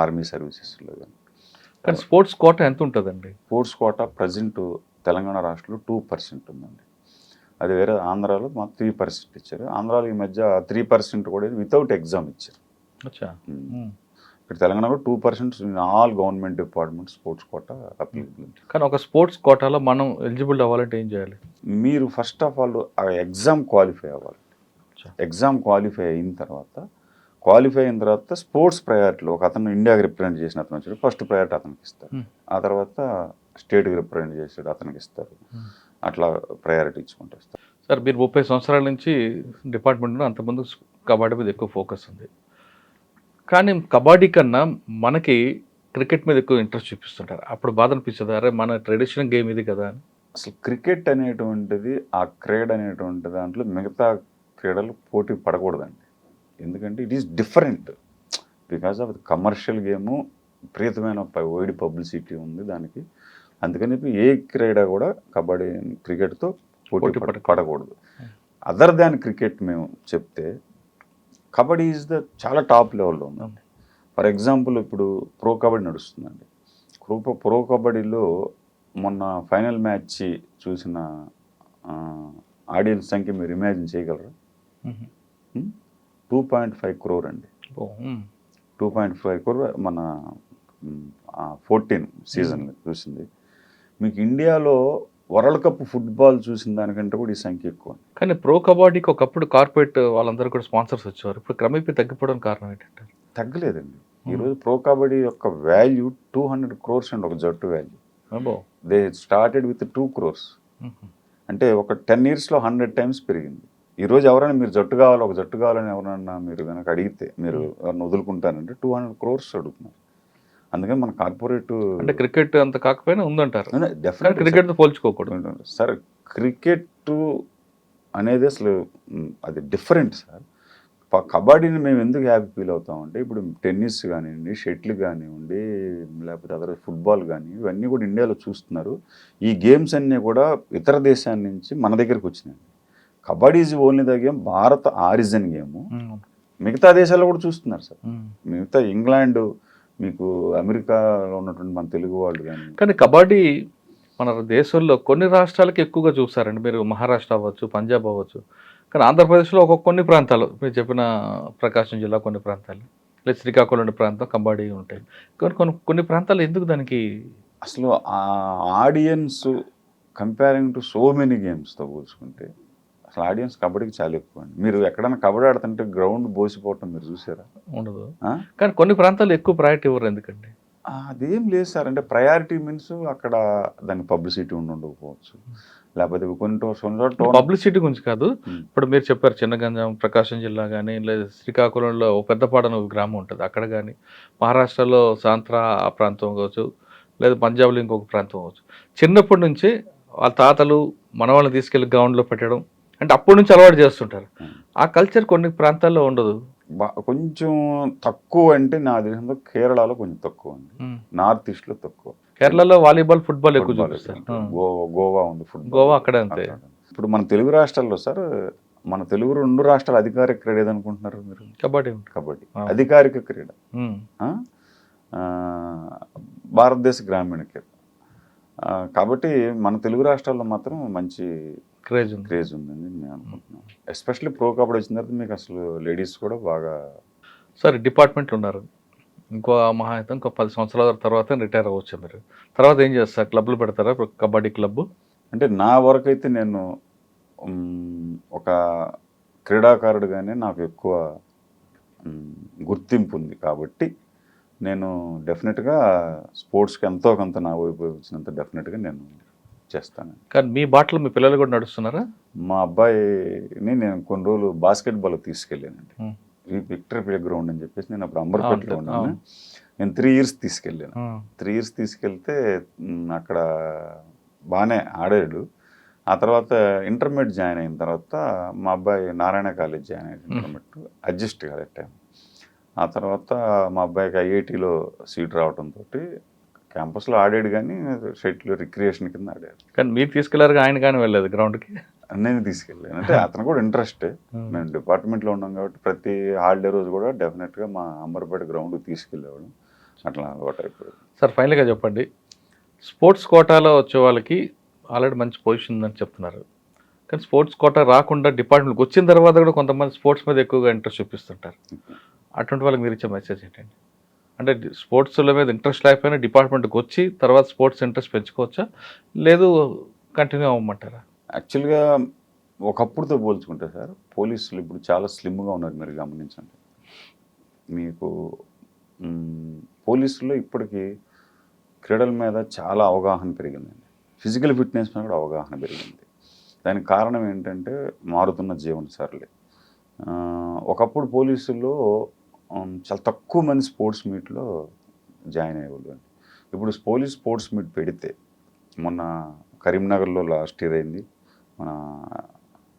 ఆర్మీ సర్వీసెస్లో కానీ. కానీ స్పోర్ట్స్ కోటా ఎంత ఉంటుందండి? స్పోర్ట్స్ కోటా ప్రజెంట్ తెలంగాణ రాష్ట్రంలో 2% ఉందండి. అది వేరే ఆంధ్రాలో మాకు 3% ఇచ్చారు. ఆంధ్రాలో ఈ మధ్య 3% కూడా వితౌట్ ఎగ్జామ్ ఇచ్చారు. ఇక్కడ తెలంగాణలో 2% all government department sports quota applicable. కానీ ఒక స్పోర్ట్స్ కోటాలో మనం ఎలిజిబుల్ అవ్వాలంటే ఏం చేయాలి? మీరు ఫస్ట్ ఆఫ్ ఆల్ ఆ ఎగ్జామ్ క్వాలిఫై అవ్వాలి. ఎగ్జామ్ క్వాలిఫై అయిన తర్వాత స్పోర్ట్స్ ప్రయారిటీలో ఒక అతను ఇండియాకి రిప్రజెంట్ చేసిన అతను వచ్చాడు, ఫస్ట్ ప్రయారిటీ అతనికి ఇస్తారు. ఆ తర్వాత స్టేట్కి రిప్రజెంట్ చేసాడు అతనికి ఇస్తారు. అట్లా ప్రయారిటీ ఇచ్చుకుంటూ వస్తారు. సార్ మీరు 30 సంవత్సరాల నుంచి డిపార్ట్మెంట్లో అంతకుముందు కబడ్డీ మీద ఎక్కువ ఫోకస్ ఉంది. కానీ కబడ్డీ కన్నా మనకి క్రికెట్ మీద ఎక్కువ ఇంట్రెస్ట్ చూపిస్తుంటారు. అప్పుడు బాధ అనిపించదు, అరే మన ట్రెడిషనల్ గేమ్ ఇది కదా అని? అసలు క్రికెట్ అనేటువంటిది, ఆ క్రీడ అనేటువంటి దాంట్లో మిగతా క్రీడలు పోటీ పడకూడదండి. ఎందుకంటే it is different because of commercial game, విపరీతమైన వైడ్ పబ్లిసిటీ ఉంది దానికి. అందుకని ఏ క్రీడ కూడా కబడ్డీ క్రికెట్తో పోటీ పడకూడదు. అదర్ దాన్ క్రికెట్ మేము చెప్తే కబడ్డీ ఈజ్ చాలా టాప్ లెవెల్లో ఉందండి. ఫర్ ఎగ్జాంపుల్ ఇప్పుడు ప్రో కబడ్డీ నడుస్తుందండి. ప్రో కబడ్డీలో మొన్న ఫైనల్ మ్యాచ్ చూసిన ఆడియన్స్ సంఖ్య మీరు ఇమాజిన్ చేయగలరా? 2.5 crore అండి. 2.5 crore మన 14 సీజన్లో చూసింది. మీకు ఇండియాలో వరల్డ్ కప్ ఫుట్బాల్ చూసిన దానికంటే కూడా ఈ సంఖ్య ఎక్కువ. కానీ ప్రో కబడ్డీకి ఒకప్పుడు కార్పొరేట్ వాళ్ళందరూ కూడా స్పాన్సర్స్ వచ్చేవారు. ఇప్పుడు క్రమేపీ తగ్గిపోవడానికి కారణం ఏంటంటే? తగ్గలేదండి. ఈరోజు ప్రో కబడ్డీ యొక్క వాల్యూ 200 crores అండి, ఒక జట్టు value. They started with 2 crores. అంటే ఒక 10 yearsలో 100 times పెరిగింది. ఈరోజు ఎవరైనా మీరు జట్టు కావాలి, ఒక జట్టు కావాలని ఎవరన్నా మీరు కనుక అడిగితే మీరు ఎవరైనా వదులుకుంటారంటే 200 crores అడుగుతున్నారు. అందుకని మన కార్పొరేట్ అంటే క్రికెట్ అంత కాకపోయినా ఉందంటారు. డెఫినెట్ క్రికెట్తో పోల్చుకోకూడదు సార్. క్రికెట్ అనేది అసలు అది డిఫరెంట్ సార్. కబడ్డీని మేము ఎందుకు హ్యాపీ ఫీల్ అవుతామంటే, ఇప్పుడు టెన్నిస్ కానివ్వండి, షటిల్ కానివ్వండి, లేకపోతే అదర్ ఫుట్బాల్ కానీ, ఇవన్నీ కూడా ఇండియాలో చూస్తున్నారు. ఈ గేమ్స్ అన్నీ కూడా ఇతర దేశాల నుంచి మన దగ్గరికి వచ్చినాయి. Kabaddi is only the game, భారత ఆరిజిన్ గేము. మిగతా దేశాల్లో కూడా చూస్తున్నారు సార్. మిగతా ఇంగ్లాండ్, మీకు అమెరికాలో ఉన్నటువంటి మన తెలుగు వాళ్ళు కానీ కబడ్డీ మన దేశంలో కొన్ని రాష్ట్రాలకి ఎక్కువగా చూస్తారండి. మీరు మహారాష్ట్ర అవ్వచ్చు, పంజాబ్ అవ్వచ్చు. కానీ ఆంధ్రప్రదేశ్లో కొన్ని ప్రాంతాలు, మీరు చెప్పిన ప్రకాశం జిల్లా కొన్ని ప్రాంతాలు, లేదా శ్రీకాకుళం ప్రాంతం కబడ్డీ ఉంటాయి. కొన్ని ప్రాంతాలు ఎందుకు దానికి అసలు ఆ audience comparing to so many గేమ్స్తో పోల్చుకుంటే అసలు ఆడియన్స్ కబడ్డీకి చాలా ఎక్కువ అండి. మీరు ఎక్కడైనా కబడ్డీ ఆడుతుంటే గ్రౌండ్ బోసిపోవటం మీరు చూసారా? ఉండదు. కానీ కొన్ని ప్రాంతాలు ఎక్కువ ప్రయారిటీ ఇవ్వరు ఎందుకండి? అదేం లేదు సార్. అంటే ప్రయారిటీ మీన్స్ అక్కడ దానికి పబ్లిసిటీ ఉండకపోవచ్చు, లేకపోతే కొన్ని పబ్లిసిటీ గురించి కాదు. ఇప్పుడు మీరు చెప్పారు చిన్నగంజాం, ప్రకాశం జిల్లా కానీ, లేదా శ్రీకాకుళంలో పెద్దపాడన ఒక గ్రామం ఉంటుంది అక్కడ కానీ, మహారాష్ట్రలో సాంత్రా ఆ ప్రాంతం కావచ్చు, లేదా పంజాబ్లో ఇంకొక ప్రాంతం కావచ్చు. చిన్నప్పటి నుంచి వాళ్ళ తాతలు మనవాళ్ళని తీసుకెళ్ళి గ్రౌండ్లో పెట్టడం అంటే అప్పటి నుంచి అలవాటు చేస్తుంటారు. ఆ కల్చర్ కొన్ని ప్రాంతాల్లో ఉండదు. కొంచెం తక్కువ అంటే నా దేశంలో కేరళలో కొంచెం తక్కువ అండి, నార్త్ ఈస్ట్లో తక్కువ. కేరళలో వాలీబాల్, ఫుట్బాల్ ఎక్కువ చూపిస్తారు. గోవా ఉంది ఫుట్బాల్, గోవా అక్కడే అంతే. ఇప్పుడు మన తెలుగు రాష్ట్రాల్లో సార్, మన తెలుగు 2 రాష్ట్రాల అధికారిక క్రీడ ఏదనుకుంటున్నారు మీరు? కబడ్డీ. కబడ్డీ అధికారిక క్రీడ, భారతదేశ గ్రామీణ క్రీడ. కాబట్టి మన తెలుగు రాష్ట్రాల్లో మాత్రం మంచి క్రేజ్ ఉందని నేను అనుకుంటున్నాను. ఎస్పెషల్లీ ప్రో కబడ్డీ వచ్చిన తర్వాత మీకు అసలు లేడీస్ కూడా బాగా. సార్ డిపార్ట్మెంట్ ఉన్నారు, ఇంకో మహా అయితే ఇంకో 10 సంవత్సరాల తర్వాత రిటైర్ అవ్వచ్చు మీరు. తర్వాత ఏం చేస్తారు? క్లబ్లు పెడతారా? కబడ్డీ క్లబ్? అంటే నా వరకు అయితే నేను ఒక క్రీడాకారుడుగానే నాకు ఎక్కువ గుర్తింపు ఉంది కాబట్టి నేను డెఫినెట్గా స్పోర్ట్స్కి ఎంతో కొంత నా వైపు వచ్చినంత డెఫినెట్గా నేను చేస్తాను. కానీ మీ బాటలో మీ పిల్లలు కూడా నడుస్తున్నారా? మా అబ్బాయిని నేను కొన్ని రోజులు బాస్కెట్బాల్ తీసుకెళ్ళానండి. విక్టరీ ప్లే గ్రౌండ్ అని చెప్పేసి నేను అప్పుడు అంబర్పేటలో ఉన్నాను. నేను 3 years తీసుకెళ్ళాను. 3 years తీసుకెళ్తే అక్కడ బాగానే ఆడాడు. ఆ తర్వాత ఇంటర్మీడియట్ జాయిన్ అయిన తర్వాత మా అబ్బాయి నారాయణ కాలేజ్ జాయిన్ అయ్యాడు. ఇంటర్మీడియట్ అడ్జస్ట్ కాదు టైం. ఆ తర్వాత మా అబ్బాయికి ఐఐటీలో సీట్ రావడంతో క్యాంపస్లో ఆడాడు, కానీ షటిల్ రిక్రియేషన్ కింద ఆడాడు. కానీ మీరు తీసుకెళ్లారు, ఆయన కానీ వెళ్ళలేదు గ్రౌండ్కి? నేను తీసుకెళ్ళాను. అంటే అతను కూడా ఇంట్రెస్టే. మేము డిపార్ట్మెంట్లో ఉన్నాం కాబట్టి ప్రతి హాలిడే రోజు కూడా డెఫినెట్గా మా అంబర్పేట గ్రౌండ్కి తీసుకెళ్ళేవాడు. అట్లా అలవాటు అయిపోయింది. సార్, ఫైనల్గా చెప్పండి, స్పోర్ట్స్ కోటాలో వచ్చే వాళ్ళకి ఆల్రెడీ మంచి పొజిషన్ ఉందని చెప్తున్నారు, కానీ స్పోర్ట్స్ కోటా రాకుండా డిపార్ట్మెంట్కి వచ్చిన తర్వాత కూడా కొంతమంది స్పోర్ట్స్ మీద ఎక్కువగా ఇంట్రెస్ట్ చూపిస్తుంటారు. అటువంటి వాళ్ళకి మీరు ఇచ్చే మెసేజ్ ఏంటండి? అంటే స్పోర్ట్స్ల మీద ఇంట్రెస్ట్ లేకపోయినా డిపార్ట్మెంట్కి వచ్చి తర్వాత స్పోర్ట్స్ ఇంట్రెస్ట్ పెంచుకోవచ్చా, లేదు కంటిన్యూ అవ్వమంటారా? యాక్చువల్గా ఒకప్పుడుతో పోల్చుకుంటే సార్, పోలీసులు ఇప్పుడు చాలా స్లిమ్గా ఉన్నారు. మీరు గమనించండి, మీకు పోలీసుల్లో ఇప్పటికీ క్రీడల మీద చాలా అవగాహన పెరిగిందండి. ఫిజికల్ ఫిట్నెస్ మీద కూడా అవగాహన పెరిగింది. దానికి కారణం ఏంటంటే మారుతున్న జీవన సరళి. ఒకప్పుడు పోలీసుల్లో చాలా తక్కువ మంది స్పోర్ట్స్ మీట్లో జాయిన్ అయ్యేవాళ్ళు. ఇప్పుడు పోలీస్ స్పోర్ట్స్ మీట్ పెడితే, మొన్న కరీంనగర్లో లాస్ట్ ఇయర్ అయింది, మన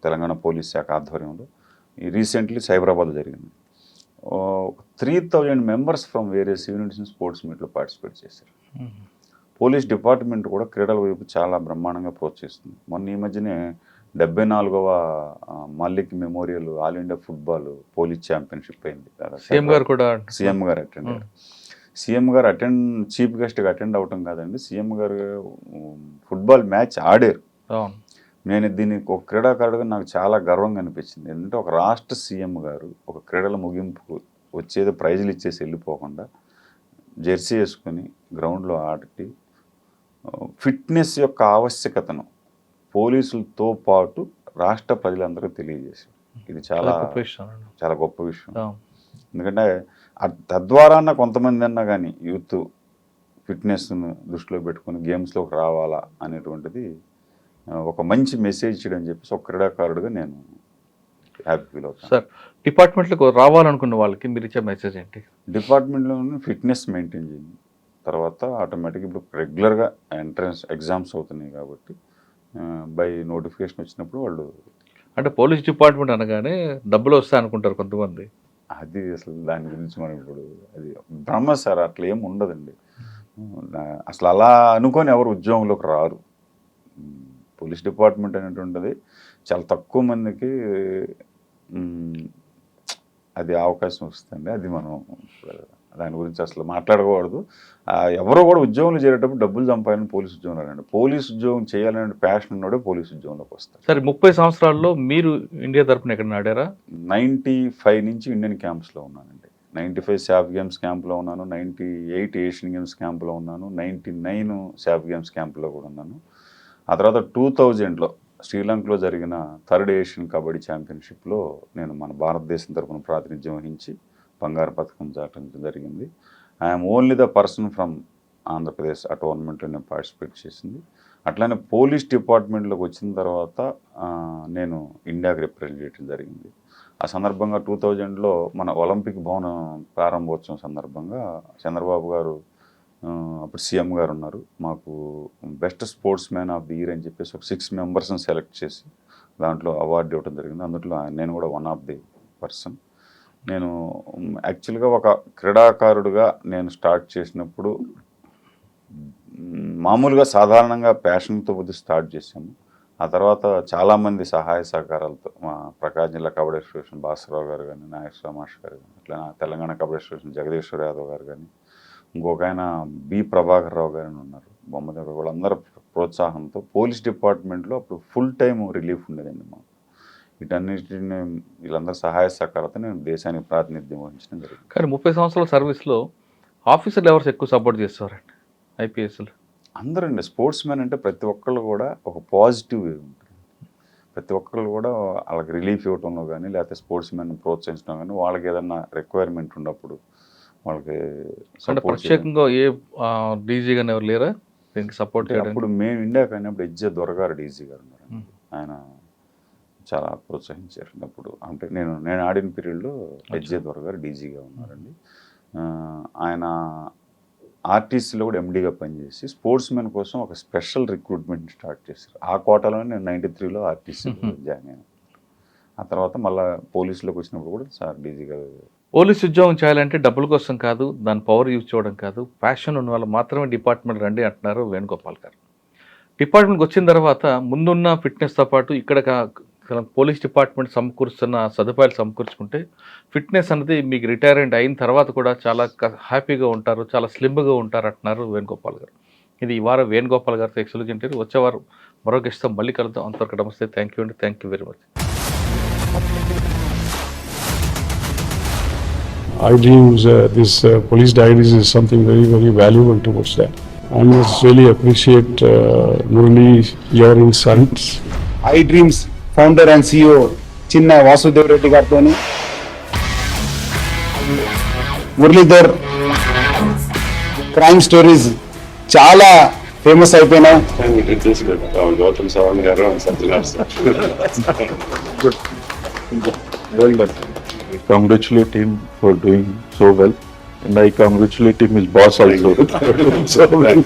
తెలంగాణ పోలీస్ శాఖ ఆధ్వర్యంలో. రీసెంట్లీ సైబరాబాద్లో జరిగింది. 3000 members from various units sports మీట్లో పార్టిసిపేట్ చేశారు. పోలీస్ డిపార్ట్మెంట్ కూడా క్రీడల వైపు చాలా బ్రహ్మాండంగా ప్రోత్సహిస్తుంది. మొన్న ఈ మధ్యనే 74వ Mallik memorial all India football police championship అయింది. సీఎం గారు అటెండ్ అయ్యారు. సీఎం గారు చీఫ్ గెస్ట్గా అటెండ్ అవటం కాదండి, సీఎం గారు ఫుట్బాల్ మ్యాచ్ ఆడారు. నేను దీన్ని ఒక క్రీడాకారుడుగా నాకు చాలా గర్వంగా అనిపించింది. ఎందుకంటే ఒక రాష్ట్ర సీఎం గారు ఒక క్రీడల ముగింపుకు వచ్చేదో ప్రైజులు ఇచ్చేసి వెళ్ళిపోకుండా జెర్సీ వేసుకొని గ్రౌండ్లో ఆడి ఫిట్నెస్ యొక్క ఆవశ్యకతను పోలీసులతో పాటు రాష్ట్ర ప్రజలందరికీ తెలియజేశారు. ఇది చాలా చాలా గొప్ప విషయం. ఎందుకంటే తద్వారా కొంతమంది అన్నా కానీ యూత్ ఫిట్నెస్ను దృష్టిలో పెట్టుకుని గేమ్స్లోకి రావాలా అనేటువంటిది ఒక మంచి మెసేజ్ ఇచ్చడం చెప్పేసి ఒక క్రీడాకారుడుగా నేను హ్యాపీ ఫీల్ అవుతాను. సార్, డిపార్ట్మెంట్లకు రావాలనుకున్న వాళ్ళకి మీరు ఇచ్చే మెసేజ్ ఏంటి? డిపార్ట్మెంట్లో ఫిట్నెస్ మెయింటైన్ చేయండి. తర్వాత ఆటోమేటిక్గా ఇప్పుడు రెగ్యులర్గా ఎంట్రన్స్ ఎగ్జామ్స్ అవుతున్నాయి కాబట్టి బై నోటిఫికేషన్ వచ్చినప్పుడు వాళ్ళు, అంటే పోలీస్ డిపార్ట్మెంట్ అనగానే డబ్బులు వస్తాయి అనుకుంటారు కొంతమంది. అది అసలు దాని గురించి మనం ఇప్పుడు అది బ్రహ్మ సార్, అట్లా ఏమి ఉండదండి. అసలు అలా అనుకొని ఎవరు ఉద్యోగంలోకి రారు. పోలీస్ డిపార్ట్మెంట్ అనేటువంటిది చాలా తక్కువ మందికి అది అవకాశం వస్తుంది. అది మనం దాని గురించి అసలు మాట్లాడకూడదు. ఎవరో కూడా ఉద్యోగంలో చేరేటప్పుడు డబ్బులు సంపాదని పోలీసు ఉద్యోగం రానండి. పోలీసు ఉద్యోగం చేయాలనే ప్యాషన్ ఉన్నోడే పోలీసు ఉద్యోగంలోకి వస్తారు. సరే, 30 సంవత్సరాల్లో మీరు ఇండియా తరఫున ఎక్కడ ఆడారా? 95 నుంచి ఇండియన్ క్యాంప్స్లో ఉన్నానండి. 95 శాఫ్ గేమ్స్ క్యాంప్లో ఉన్నాను, 98 ఏషియన్ గేమ్స్ క్యాంప్లో ఉన్నాను, 99 శాఫ్ గేమ్స్ క్యాంప్లో కూడా ఉన్నాను. ఆ తర్వాత 2000లో శ్రీలంకలో జరిగిన 3rd ఏషియన్ కబడ్డీ ఛాంపియన్షిప్లో నేను మన భారతదేశం తరఫున ప్రాతినిధ్యం వహించి బంగారు పథకం చాటం జరిగింది. I'm only the person from Andhra Pradesh ఆ టోర్నమెంట్లో నేను పార్టిసిపేట్ చేసింది. అట్లానే పోలీస్ డిపార్ట్మెంట్లోకి వచ్చిన తర్వాత నేను ఇండియాకి రిప్రజెంట్ చేయడం జరిగింది. ఆ సందర్భంగా 2000లో మన ఒలింపిక్ భవనం ప్రారంభోత్సవం సందర్భంగా చంద్రబాబు గారు అప్పుడు సీఎం గారు ఉన్నారు, మాకు best sports man of the year అని చెప్పేసి ఒక 6 మెంబర్స్ని సెలెక్ట్ చేసి దాంట్లో అవార్డు ఇవ్వడం జరిగింది. అందులో నేను కూడా వన్ ఆఫ్ ది పర్సన్. నేను యాక్చువల్గా ఒక క్రీడాకారుడుగా నేను స్టార్ట్ చేసినప్పుడు మామూలుగా సాధారణంగా ప్యాషన్తో స్టార్ట్ చేశాము. ఆ తర్వాత చాలామంది సహాయ సహకారాలతో మా ప్రకాశం జిల్లా కబడ్డీ అసోసియేషన్ భాస్కరరావు గారు కానీ, నాగేశ్వర మాస్టర్ గారు కానీ, అట్లా తెలంగాణ కబడ్డీ అసోసియేషన్ జగదీశ్వర్ యాదవ్ గారు కానీ, ఇంకొక ఆయన బి ప్రభాకర్ రావు గారు ఉన్నారు, బొమ్మదేవి, వాళ్ళందరూ ప్రోత్సాహంతో పోలీస్ డిపార్ట్మెంట్లో అప్పుడు ఫుల్ టైం రిలీఫ్ ఉండేదండి మాకు. వీటన్నిటిని వీళ్ళందరూ సహాయ సహకారంతో నేను దేశానికి ప్రాతినిధ్యం వహించడం జరిగింది. కానీ 30 సంవత్సరాల సర్వీస్లో ఆఫీసర్లు ఎవరు ఎక్కువ సపోర్ట్ చేస్తారండి? ఐపీఎస్లు అందరండి. స్పోర్ట్స్ మ్యాన్ అంటే ప్రతి ఒక్కళ్ళు కూడా ఒక పాజిటివ్ వే ఉంటుంది. ప్రతి ఒక్కరు కూడా వాళ్ళకి రిలీఫ్ ఇవ్వటంలో కానీ లేకపోతే స్పోర్ట్స్ మెన్ ప్రోత్సహించడం కానీ వాళ్ళకి ఏదన్నా రిక్వైర్మెంట్ ఉన్నప్పుడు వాళ్ళకి అంటే support చేయడం. ప్రత్యేకంగా ఏ డీజీ గాని ఎవరు లేరా దీనికి సపోర్ట్ అంటే చేయడానికి? అప్పుడు మేము ఇండియాకి అయినప్పుడు హెచ్జే దొరగారు డీజీ గారు ఉన్నారు. ఆయన చాలా ప్రోత్సహించారు అప్పుడు. అంటే నేను ఆడిన పీరియడ్లో హెచ్జే దొరగారు డీజీగా ఉన్నారండి. ఆయన ఆర్టీసీలో కూడా ఎండీగా పనిచేసి స్పోర్ట్స్ మెన్ కోసం ఒక స్పెషల్ రిక్రూట్మెంట్ స్టార్ట్ చేశారు. ఆ కోటాలోనే నేను 93లో ఆర్టీసీలో జాయిన్ అయ్యాను. ఆ తర్వాత మళ్ళీ పోలీసులోకి వచ్చినప్పుడు కూడా సార్ డీజీగా. పోలీస్ ఉద్యోగం చేయాలంటే డబ్బుల కోసం కాదు, దాని పవర్ యూజ్ చేయడం కాదు, ప్యాషన్ ఉన్న వాళ్ళు మాత్రమే డిపార్ట్మెంట్ రండి అంటున్నారు వేణుగోపాల్ గారు. డిపార్ట్మెంట్కి వచ్చిన తర్వాత ముందున్న ఫిట్నెస్తో పాటు ఇక్కడ పోలీస్ డిపార్ట్మెంట్ సమకూరుస్తున్న సదుపాయాలు సమకూర్చుకుంటే ఫిట్నెస్ అనేది మీకు రిటైర్మెంట్ అయిన తర్వాత కూడా చాలా హ్యాపీగా ఉంటారు, చాలా స్లిమ్గా ఉంటారు అంటున్నారు వేణుగోపాల్ గారు. ఇది ఈ వారం వేణుగోపాల్ గారితో ఎక్స్క్లూజివ్ ఇంటర్వ్యూ. వచ్చేవారు మరో గెస్ట్తో మళ్ళీ కలుద్దాం. అంతవరకు నమస్తే. థ్యాంక్ యూ అండి. Thank you very much. I dreams, this police diaries is something very, very valuable towards that. I must really appreciate Murali, your insights. I dreams founder and CEO చిన్న వాసుదేవ్ రెడ్డి గారితో Muralidhar crime stories చాలా famous అయిపోయినాయి. Gautam Savan garu and Satyaraj sir. Well done. I congratulate him for doing so well, and I congratulate him his boss also. So well.